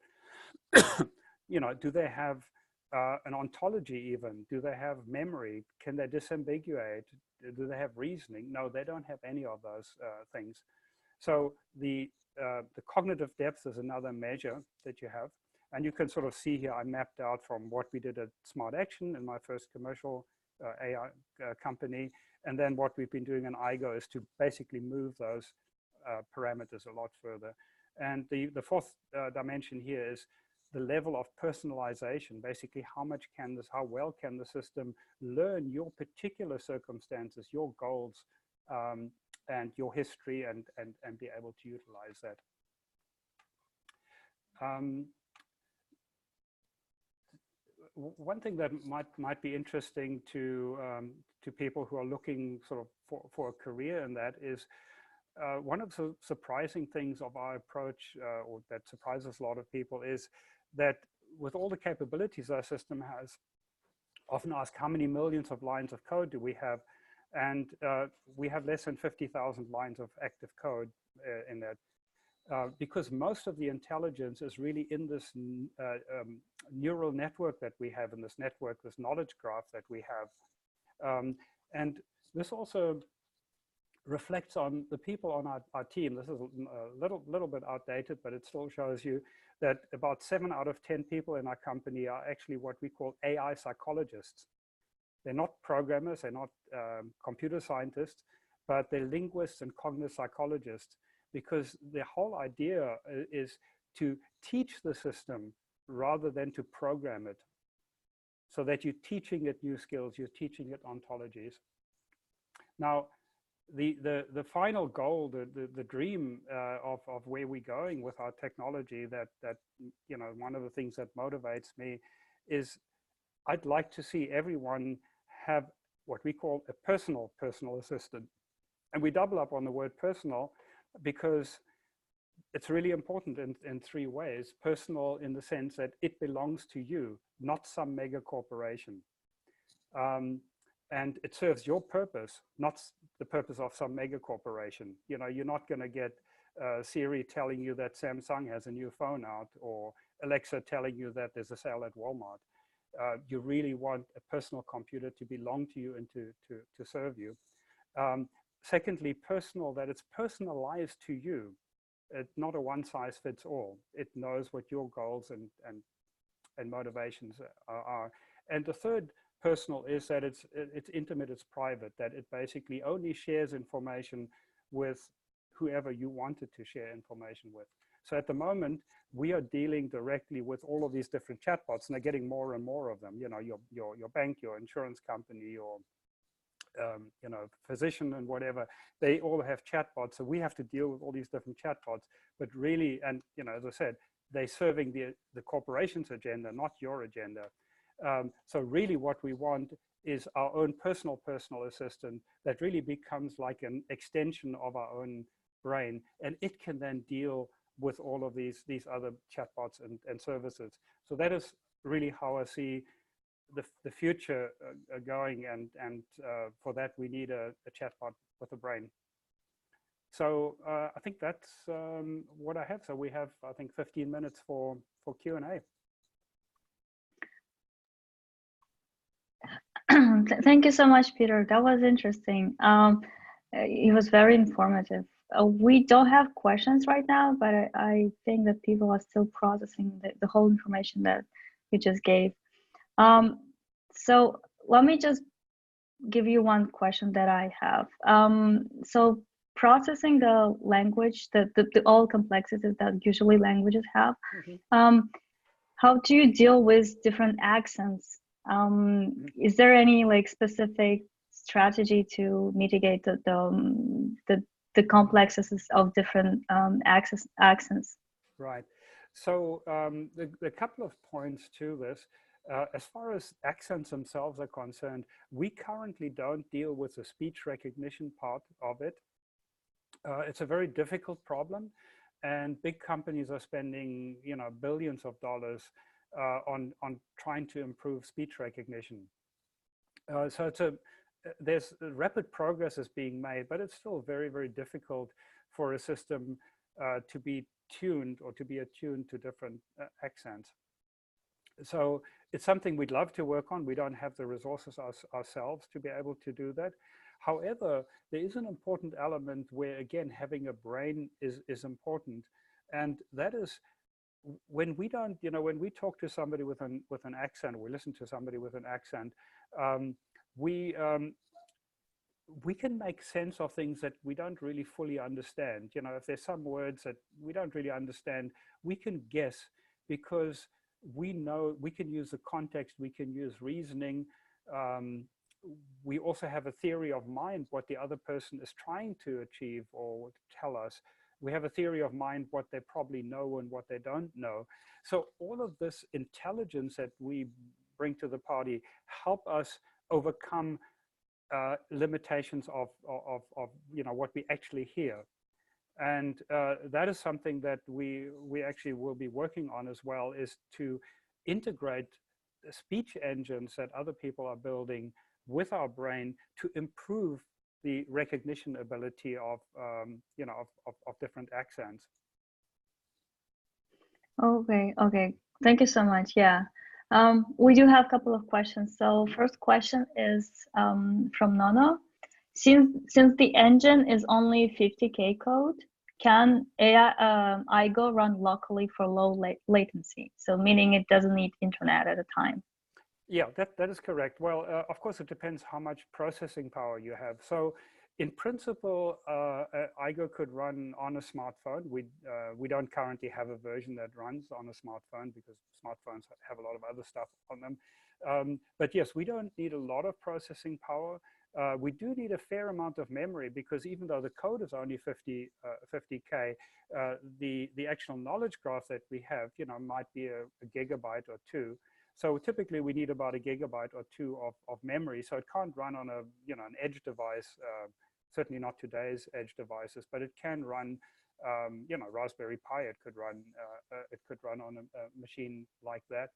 B: You know, do they have an ontology even? Do they have memory? Can they disambiguate? Do they have reasoning? No, they don't have any of those things. So the cognitive depth is another measure that you have. And you can sort of see here, I mapped out from what we did at Smart Action in my first commercial AI company. And then what we've been doing in IGO is to basically move those parameters a lot further. And the 4th dimension here is the level of personalization. Basically, how well can the system learn your particular circumstances, your goals, and your history, and be able to utilize that. One thing that might be interesting to people who are looking sort of for a career in that is one of the surprising things of our approach, or that surprises a lot of people, is that with all the capabilities our system has, often ask how many millions of lines of code do we have, and we have less than 50,000 lines of active code in that. Because most of the intelligence is really in this neural network that we have, in this network, this knowledge graph that we have. And this also reflects on the people on our team. This is a little bit outdated, but it still shows you that about 7 out of 10 people in our company are actually what we call AI psychologists. They're not programmers, they're not computer scientists, but they're linguists and cognitive psychologists, because the whole idea is to teach the system rather than to program it. so that you're teaching it new skills, you're teaching it ontologies. Now, the final goal, the dream of where we're going with our technology, that one of the things that motivates me is I'd like to see everyone have what we call a personal assistant. And we double up on the word personal because it's really important in three ways. Personal in the sense that it belongs to you, not some mega corporation. And it serves your purpose, not the purpose of some mega corporation. You're not going to get Siri telling you that Samsung has a new phone out, or Alexa telling you that there's a sale at Walmart. You really want a personal computer to belong to you and to serve you. Secondly, personal, that it's personalized to you. It's not a one size fits all. It knows what your goals and motivations are. And the third, personal, is that it's intimate, it's private, that it basically only shares information with whoever you wanted to share information with. So at the moment, we are dealing directly with all of these different chatbots, and they're getting more and more of them. Your bank, your insurance company, your physician and whatever, they all have chatbots. So we have to deal with all these different chatbots, but really, and as I said, they're serving the corporation's agenda, not your agenda. So really what we want is our own personal assistant that really becomes like an extension of our own brain, and it can then deal with all of these other chatbots and services. So that is really how I see the future going, and for that we need a chatbot with a brain. So I think that's what I have. So we have, I think, 15 minutes for Q&A.
A: Thank you so much, Peter. That was interesting. It was very informative. We don't have questions right now, but I think that people are still processing the whole information that you just gave. So let me just give you one question that I have. So processing the language, the all complexities that usually languages have, how do you deal with different accents? Is there any specific strategy to mitigate the complexities of different accents?
B: Right. So the couple of points to this. As far as accents themselves are concerned, we currently don't deal with the speech recognition part of it. It's a very difficult problem, and big companies are spending billions of dollars on trying to improve speech recognition. So there's rapid progress is being made, but it's still very, very difficult for a system to be tuned or to be attuned to different accents. So it's something we'd love to work on. We don't have the resources ourselves to be able to do that. However, there is an important element where, again, having a brain is important, and that is when we don't, when we talk to somebody with an accent, or we listen to somebody with an accent, we can make sense of things that we don't really fully understand. If there's some words that we don't really understand, we can guess, because we know we can use the context, we can use reasoning. We also have a theory of mind, what the other person is trying to achieve or tell us. We have a theory of mind, what they probably know and what they don't know. So all of this intelligence that we bring to the party help us overcome limitations of what we actually hear. And that is something that we actually will be working on as well, is to integrate speech engines that other people are building with our brain to improve the recognition ability of different accents.
A: Okay. Thank you so much. Yeah. We do have a couple of questions. So first question is from Nono. Since the engine is only 50K code, can AI IGO run locally for low latency? So meaning it doesn't need internet at a time.
B: Yeah, that is correct. Well, of course, it depends how much processing power you have. So In principle, IGO could run on a smartphone. We don't currently have a version that runs on a smartphone because smartphones have a lot of other stuff on them. But yes, we don't need a lot of processing power. We do need a fair amount of memory because even though the code is only 50K, the actual knowledge graph that we have, might be a gigabyte or two. So typically we need about a gigabyte or two of memory. So it can't run on an edge device, certainly not today's edge devices, but it can run, Raspberry Pi. It could run on a machine like that.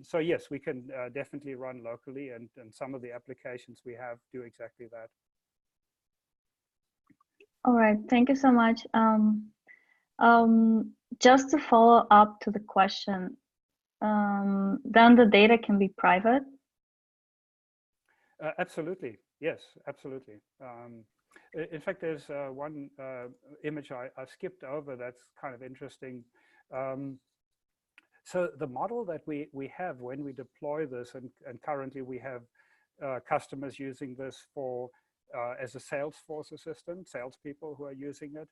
B: So yes, we can definitely run locally, and some of the applications we have do exactly that.
A: All right, thank you so much. Just to follow up to the question, then the data can be private?
B: Absolutely, yes, absolutely. In fact, there's one image I skipped over that's kind of interesting. So the model that we have when we deploy this, and currently we have customers using this for as a Salesforce assistant, salespeople who are using it.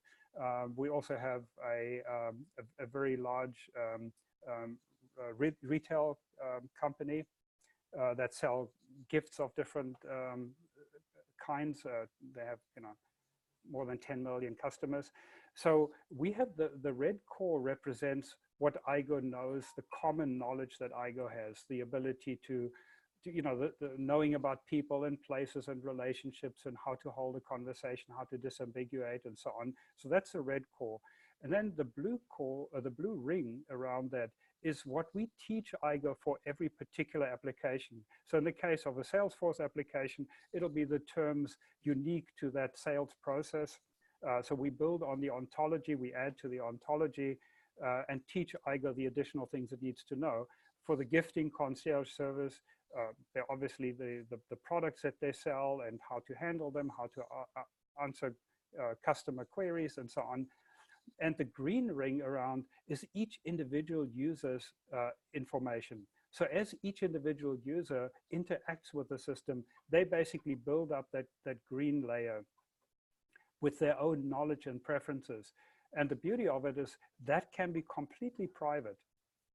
B: We also have a very large retail company that sell gifts of different kinds. They have more than 10 million customers. So we have the red core represents what IGO knows, the common knowledge that IGO has, the ability to the knowing about people and places and relationships and how to hold a conversation, how to disambiguate and so on. So that's the red core. And then the blue core, or the blue ring around that, is what we teach IGO for every particular application. So in the case of a Salesforce application, it'll be the terms unique to that sales process. So we build on the ontology, we add to the ontology, and teach IGO the additional things it needs to know. For the gifting concierge service, they're obviously the products that they sell and how to handle them, how to answer customer queries and so on. And the green ring around is each individual user's information. So as each individual user interacts with the system, they basically build up that green layer with their own knowledge and preferences. And the beauty of it is that can be completely private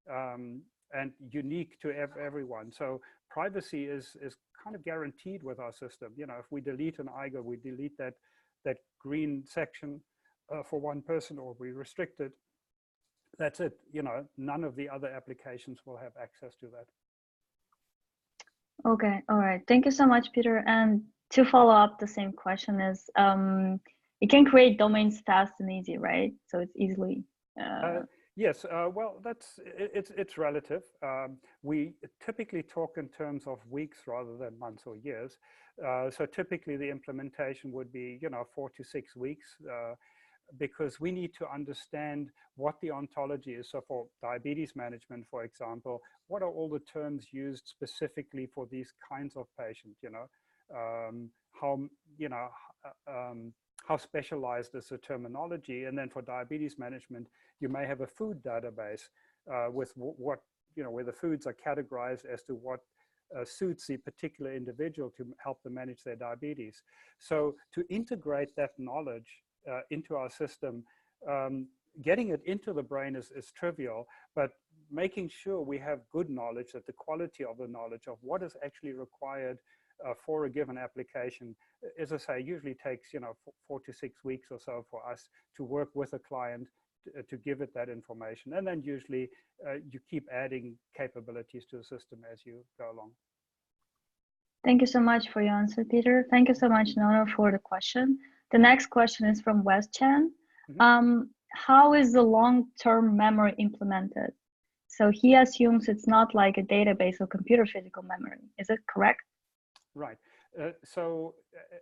B: and unique to everyone. So privacy is kind of guaranteed with our system. If we delete an IGO, we delete that green section for one person, or we restrict it. That's it. None of the other applications will have access to that.
A: Okay, all right. Thank you so much, Peter. And to follow up, the same question is, you can create domains fast and easy, right? So it's easily.
B: Yes. Well, it's relative. We typically talk in terms of weeks rather than months or years. So typically, the implementation would be 4 to 6 weeks. Because we need to understand what the ontology is. So for diabetes management, for example, what are all the terms used specifically for these kinds of patients? How specialized is the terminology? And then for diabetes management, you may have a food database with what where the foods are categorized as to what suits the particular individual to help them manage their diabetes. So to integrate that knowledge into our system, getting it into the brain is trivial, but making sure we have good knowledge, that the quality of the knowledge of what is actually required for a given application, as I say, usually takes 4 to 6 weeks or so for us to work with a client to give it that information. And then usually you keep adding capabilities to the system as you go along.
A: Thank you so much for your answer, Peter. Thank you so much, Nona, for the question. The next question is from Wes Chan. How is the long-term memory implemented? So he assumes it's not like a database or computer physical memory. Is it correct?
B: Right. So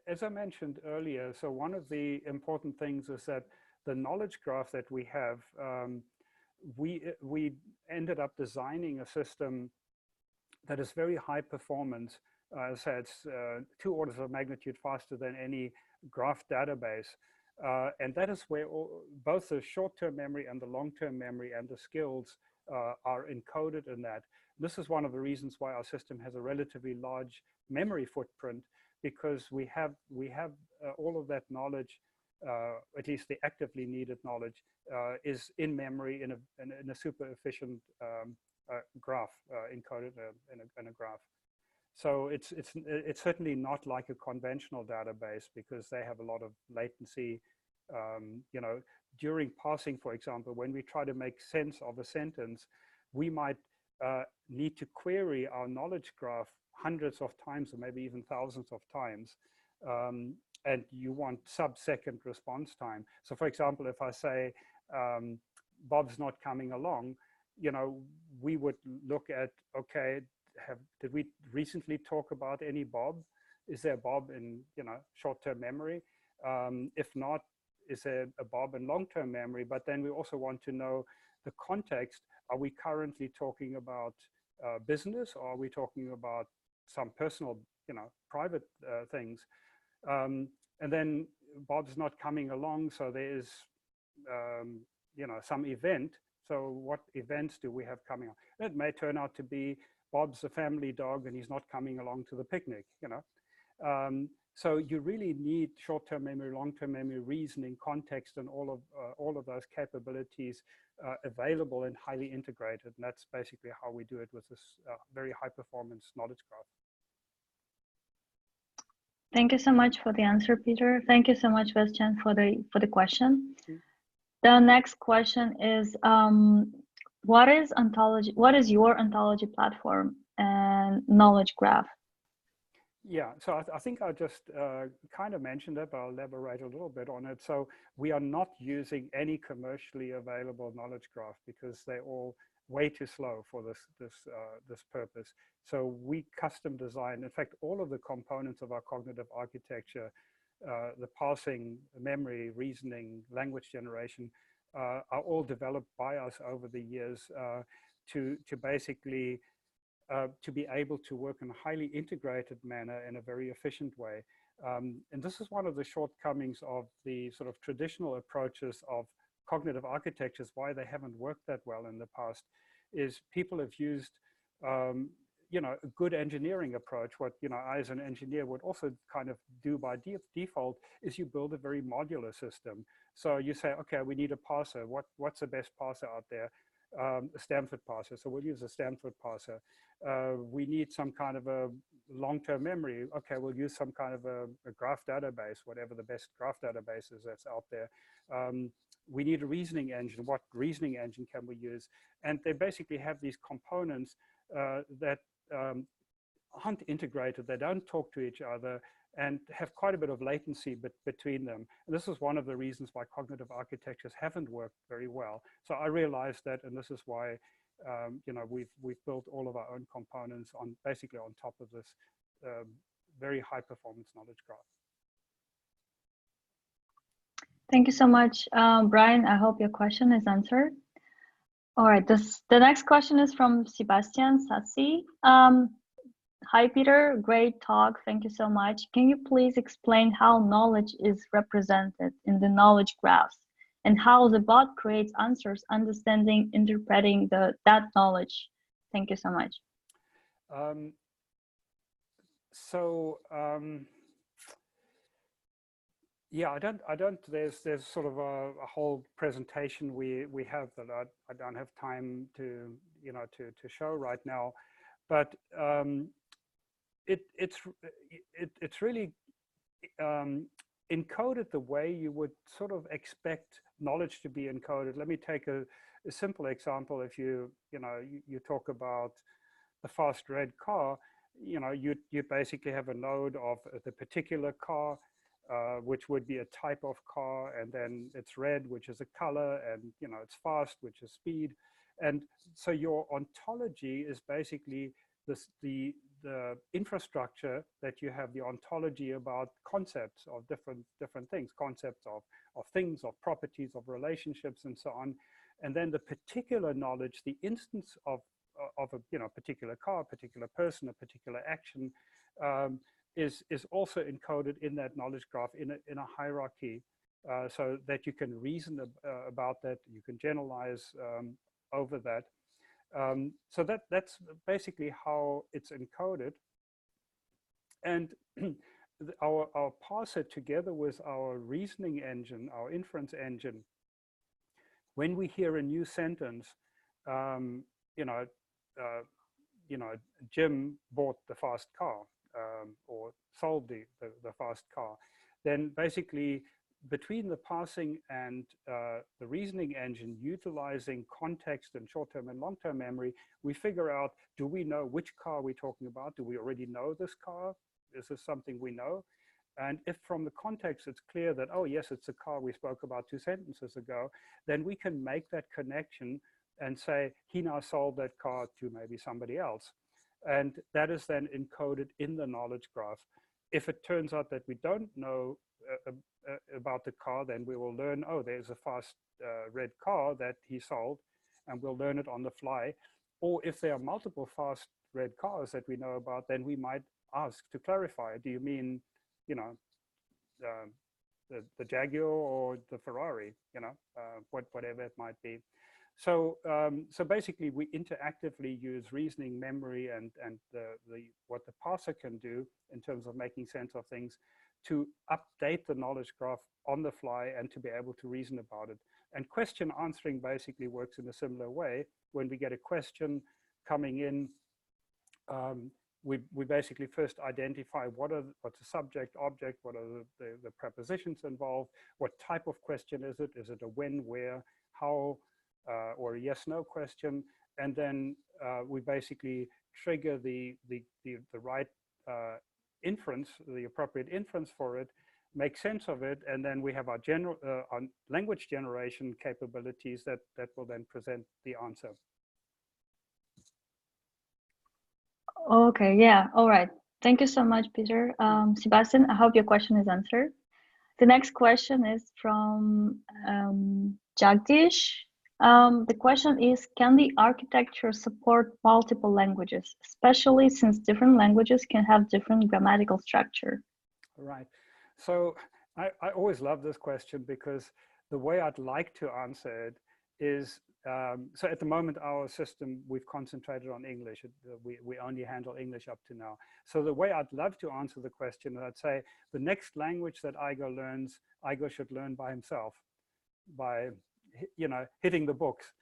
B: as I mentioned earlier, so one of the important things is that the knowledge graph that we have, we ended up designing a system that is very high performance. As I said, it's 2 orders of magnitude faster than any graph database. And that is where both the short-term memory and the long-term memory and the skills are encoded in that. This is one of the reasons why our system has a relatively large memory footprint, because we have all of that knowledge, at least the actively needed knowledge, is in memory in a super efficient graph, encoded in a graph. So it's certainly not like a conventional database, because they have a lot of latency. You know, during parsing, for example, when we try to make sense of a sentence, we might need to query our knowledge graph hundreds of times, or maybe even thousands of times. And you want sub-second response time. So for example, if I say, Bob's not coming along, you know, we would look at, okay, did we recently talk about any Bob? Is there a Bob in, you know, short-term memory? If not, is there a Bob in long-term memory? But then we also want to know the context. Are we currently talking about business, or are we talking about some personal, you know, private things? And then Bob's not coming along, so there is, you know, some event. So what events do we have coming on? It may turn out to be Bob's a family dog and he's not coming along to the picnic, you know. So you really need short-term memory, long-term memory, reasoning, context, and all of those capabilities available and highly integrated. And that's basically how we do it with this very high-performance knowledge graph.
A: Thank you so much for the answer, Peter. Thank you so much, Bastian, for the question. The next question is, what is ontology? What is your ontology platform and knowledge graph?
B: Yeah, so I think I just kind of mentioned it, but I'll elaborate a little bit on it. So we are not using any commercially available knowledge graph, because they're all way too slow for this purpose. So we custom design, in fact, all of the components of our cognitive architecture, the parsing, memory, reasoning, language generation, are all developed by us over the years to basically to be able to work in a highly integrated manner in a very efficient way. And this is one of the shortcomings of the sort of traditional approaches of cognitive architectures, why they haven't worked that well in the past, is people have used you know, a good engineering approach. What, you know, I as an engineer would also kind of do by default is you build a very modular system. So you say, okay, we need a parser. What's the best parser out there? A Stanford parser. So we'll use a Stanford parser. We need some kind of a long-term memory. Okay, we'll use some kind of a graph database, whatever the best graph database is that's out there. We need a reasoning engine. What reasoning engine can we use? And they basically have these components that aren't integrated. They don't talk to each other and have quite a bit of latency between them. And this is one of the reasons why cognitive architectures haven't worked very well. So I realized that, and this is why you know, we've built all of our own components on basically on top of this very high performance knowledge graph.
A: Thank you so much, Brian. I hope your question is answered. All right, the next question is from Sebastian Satsi. Hi, Peter. Great talk. Thank you so much. Can you please explain how knowledge is represented in the knowledge graphs, and how the bot creates answers, understanding, interpreting that knowledge? Thank you so much.
B: Yeah, I don't, there's sort of a whole presentation we have that I don't have time to, you know, to show right now, but it's really encoded the way you would sort of expect knowledge to be encoded. Let me take a simple example. If you talk about the fast red car, you know, you basically have a node of the particular car, which would be a type of car, and then it's red, which is a color, and, you know, it's fast, which is speed. And so your ontology is basically the infrastructure that you have, the ontology about concepts of different things, concepts of things, of properties, of relationships, and so on. And then the particular knowledge, the instance of a, you know, particular car, particular person, a particular action, is also encoded in that knowledge graph in a hierarchy, so that you can reason about that, you can generalize over that. So that's basically how it's encoded. And our parser together with our reasoning engine, our inference engine, when we hear a new sentence, um, you know, uh, Jim bought the fast car, or sold the fast car, then basically between the parsing and the reasoning engine, utilizing context and short-term and long-term memory, we figure out, do we know which car we're talking about? Do we already know this car? Is this something we know? And if from the context it's clear that, oh yes, it's a car we spoke about 2 sentences ago, then we can make that connection and say, he now sold that car to maybe somebody else. And that is then encoded in the knowledge graph. If it turns out that we don't know about the car, then we will learn, oh, there's a fast red car that he sold, and we'll learn it on the fly. Or if there are multiple fast red cars that we know about, then we might ask to clarify, do you mean, you know, the Jaguar or the Ferrari, you know, whatever it might be. So so basically we interactively use reasoning, memory, and what the parser can do in terms of making sense of things to update the knowledge graph on the fly and to be able to reason about it. And question answering basically works in a similar way. When we get a question coming in, we basically first identify what's the subject, object, what are the prepositions involved, what type of question is it? Is it a when, where, how, or a yes/no question? And then we basically trigger the right inference, the appropriate inference for it, make sense of it, and then we have our our language generation capabilities that will then present the answer.
A: Okay, yeah, all right. Thank you so much, Peter. Sebastian, I hope your question is answered. The next question is from Jagdish. The question is, can the architecture support multiple languages, especially since different languages can have different grammatical structure?
B: Right. So I always love this question because the way I'd like to answer it is, so at the moment, our system, we've concentrated on English. We only handle English up to now. So the way I'd love to answer the question, I'd say the next language that Igo learns, Igo should learn by himself, by, you know, hitting the books.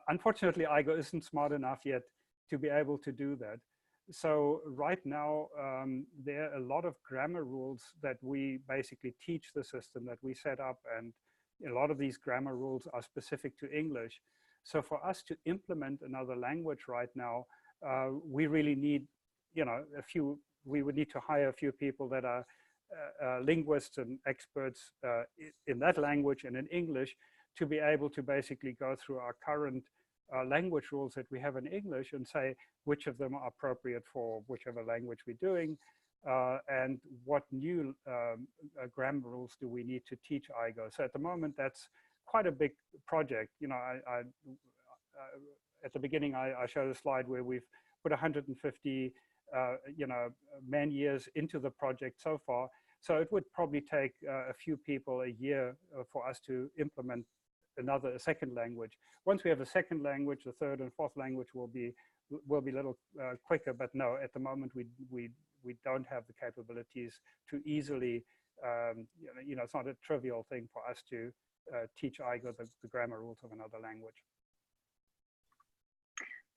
B: Unfortunately, Igo isn't smart enough yet to be able to do that. So right now, there are a lot of grammar rules that we basically teach the system, that we set up, and a lot of these grammar rules are specific to English. So for us to implement another language right now, we really need, you know, we would need to hire a few people that are linguists and experts in that language and in English, to be able to basically go through our current language rules that we have in English and say which of them are appropriate for whichever language we're doing, and what new grammar rules do we need to teach Igo. So at the moment, that's quite a big project. You know, at the beginning, I showed a slide where we've put 150 you know, man years into the project so far. So it would probably take a few people a year for us to implement a second language. Once we have a second language, the third and fourth language will be a little quicker. But no, at the moment we don't have the capabilities to easily, you know, it's not a trivial thing for us to teach Igo the grammar rules of another language.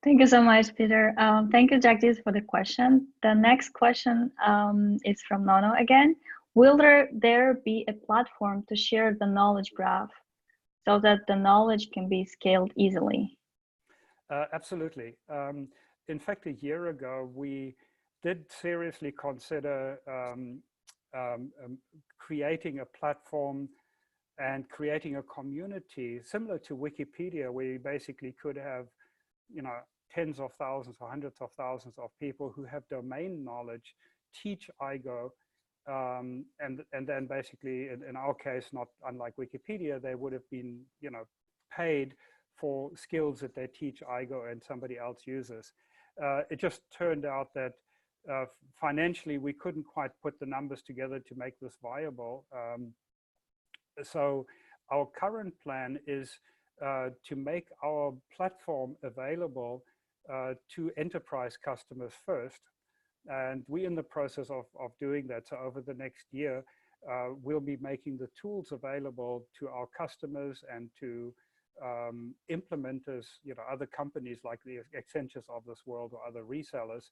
A: Thank you so much, Peter. Thank you, Jagdish, for the question. The next question is from Nono again. Will there be a platform to share the knowledge graph so that the knowledge can be scaled easily?
B: Absolutely. In fact, a year ago, we did seriously consider creating a platform and creating a community similar to Wikipedia, where you basically could have, you know, tens of thousands or hundreds of thousands of people who have domain knowledge teach Igo. And then basically, in our case, not unlike Wikipedia, they would have been, you know, paid for skills that they teach Igo and somebody else uses. It just turned out that financially, we couldn't quite put the numbers together to make this viable. So our current plan is to make our platform available to enterprise customers first. And we're in the process of doing that. So over the next year, we'll be making the tools available to our customers and to implementers, other companies like the Accentures of this world or other resellers,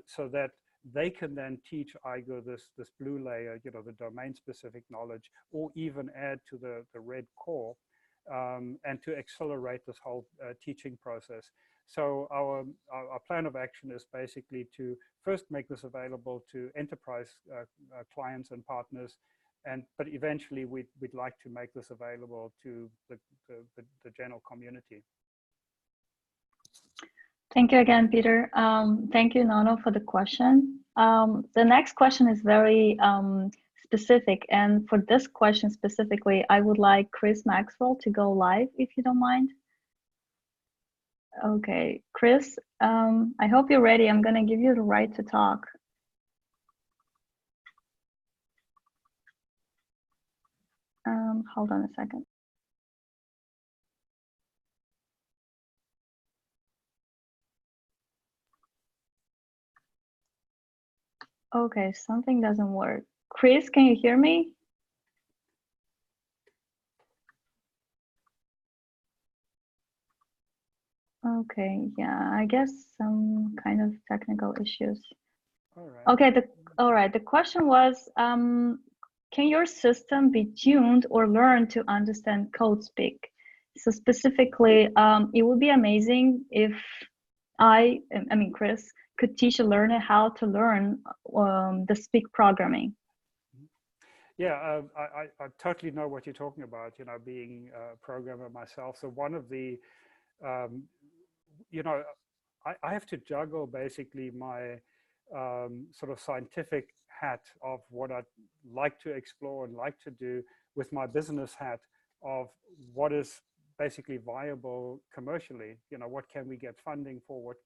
B: so that they can then teach IGO this blue layer, the domain-specific knowledge, or even add to the red core, and to accelerate this whole teaching process. So our plan of action is basically to first make this available to enterprise clients and partners, but eventually we'd like to make this available to the general community.
A: Thank you again, Peter. Thank you, Nono, for the question. The next question is very specific. And for this question specifically, I would like Chris Maxwell to go live, if you don't mind. Okay, Chris, I hope you're ready. I'm going to give you the right to talk. Hold on a second. Okay, something doesn't work. Chris, can you hear me? Okay, yeah, I guess some kind of technical issues.
B: All right.
A: Okay, all right. The question was, can your system be tuned or learn to understand code speak? So specifically, it would be amazing if Chris, could teach a learner how to learn the speak programming.
B: Yeah, I totally know what you're talking about, being a programmer myself. So one of the, I have to juggle basically my sort of scientific hat of what I'd like to explore and like to do with my business hat of what is basically viable commercially. What can we get funding for?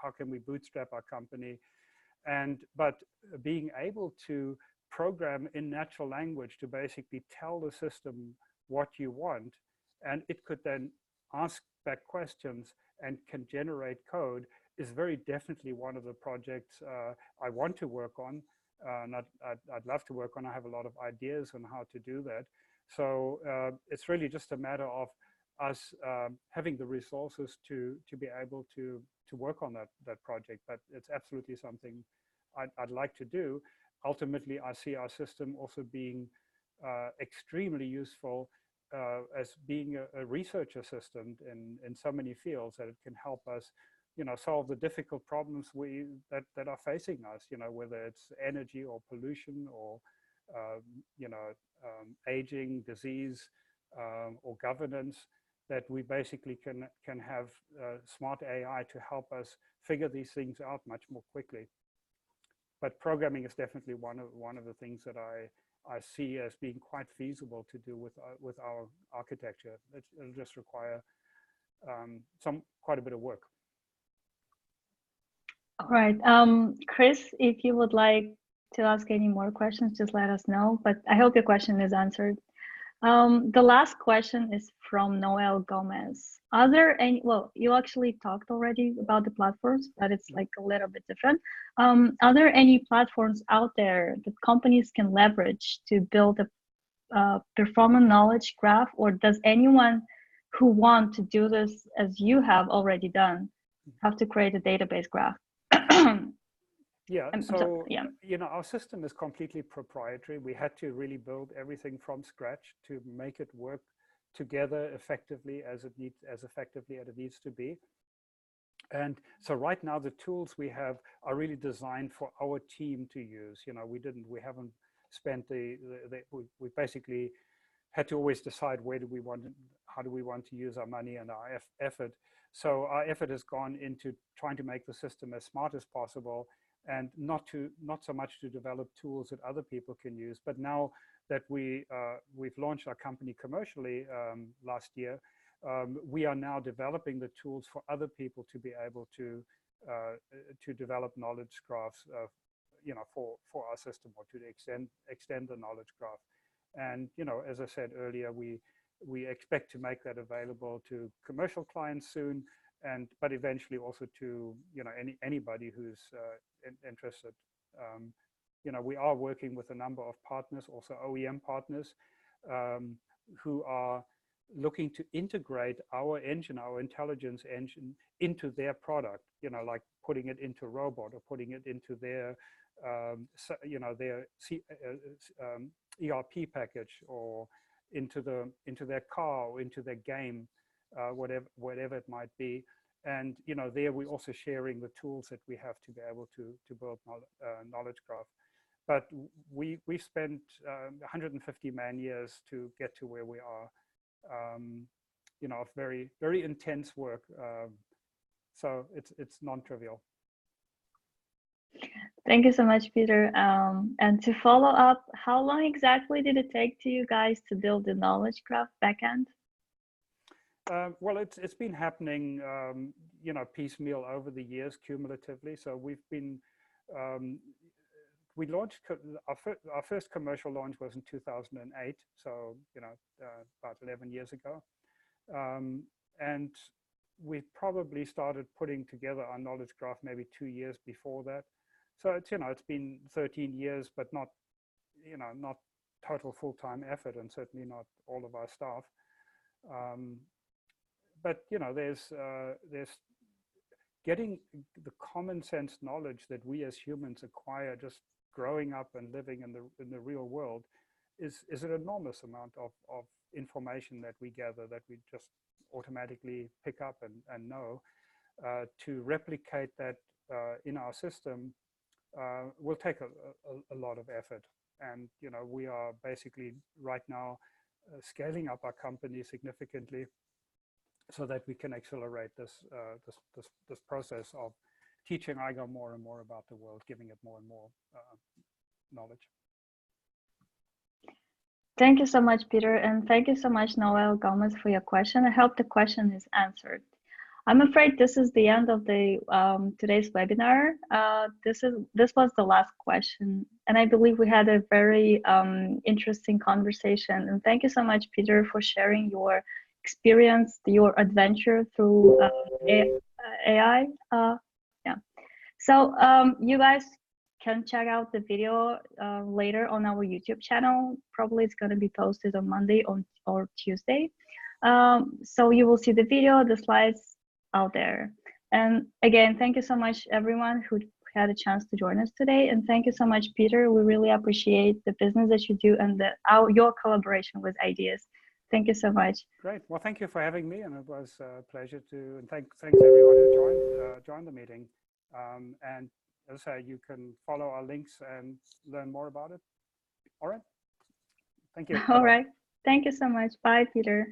B: How can we bootstrap our company? But being able to program in natural language to basically tell the system what you want, and it could then ask back questions and can generate code, is very definitely one of the projects I want to work on, and I'd love to work on. I have a lot of ideas on how to do that. So it's really just a matter of us having the resources to be able to work on that project. But it's absolutely something I'd like to do. Ultimately, I see our system also being extremely useful as being a research assistant in so many fields, that it can help us, solve the difficult problems that are facing us, whether it's energy or pollution or, aging, disease, or governance, that we basically can have smart AI to help us figure these things out much more quickly. But programming is definitely one of the things that I see as being quite feasible to do with our architecture. It'll just require quite a bit of work.
A: All right, Chris, if you would like to ask any more questions, just let us know. But I hope your question is answered. The last question is from Noel Gomez. Are there any, well, you actually talked already about the platforms, but it's like a little bit different. Are there any platforms out there that companies can leverage to build a performance knowledge graph, or does anyone who want to do this as you have already done have to create a database graph?
B: Yeah, so,
A: yeah.
B: Our system is completely proprietary. We had to really build everything from scratch to make it work together effectively as effectively as it needs to be. And so right now, the tools we have are really designed for our team to use. We haven't spent we basically had to always decide how do we want to use our money and our effort. So our effort has gone into trying to make the system as smart as possible, and not so much to develop tools that other people can use. But now that we've launched our company commercially last year, we are now developing the tools for other people to be able to develop knowledge graphs, for our system, or to extend the knowledge graph. And as I said earlier, we expect to make that available to commercial clients soon, but eventually also to anybody who's interested. We are working with a number of partners, also OEM partners, who are looking to integrate our engine, our intelligence engine, into their product. Like putting it into a robot or putting it into their their ERP package, or into their car, or into their game, whatever it might be. And there we're also sharing the tools that we have to be able to build knowledge graph. But we spent 150 man years to get to where we are. Very, very intense work. So it's non-trivial.
A: Thank you so much, Peter. And to follow up, how long exactly did it take to you guys to build the knowledge graph backend?
B: Well, it's been happening, piecemeal over the years, cumulatively. So we've been, we launched, our first commercial launch was in 2008. So, about 11 years ago. And we probably started putting together our knowledge graph maybe 2 years before that. So it's, it's been 13 years, but not, not total full-time effort, and certainly not all of our staff. But there's getting the common sense knowledge that we as humans acquire just growing up and living in the real world is an enormous amount of information that we gather, that we just automatically pick up and know. To replicate that in our system will take a lot of effort. And we are basically right now scaling up our company significantly, so that we can accelerate this process of teaching IGO more and more about the world, giving it more and more knowledge.
A: Thank you so much, Peter, and thank you so much, Noel Gomez, for your question. I hope the question is answered. I'm afraid this is the end of the today's webinar. This was the last question, and I believe we had a very interesting conversation. And thank you so much, Peter, for sharing your experience, your adventure through AI. Yeah. So you guys can check out the video later on our YouTube channel. Probably it's going to be posted on Monday or Tuesday. So you will see the video, the slides out there. And again, thank you so much, everyone who had a chance to join us today. And thank you so much, Peter. We really appreciate the business that you do and your collaboration with ideas. Thank you so much.
B: Great. Well, thank you for having me, and it was a pleasure to. And thanks everyone who joined the meeting. And as I say, you can follow our links and learn more about it. All right. Thank you.
A: All right. Thank you so much. Bye, Peter.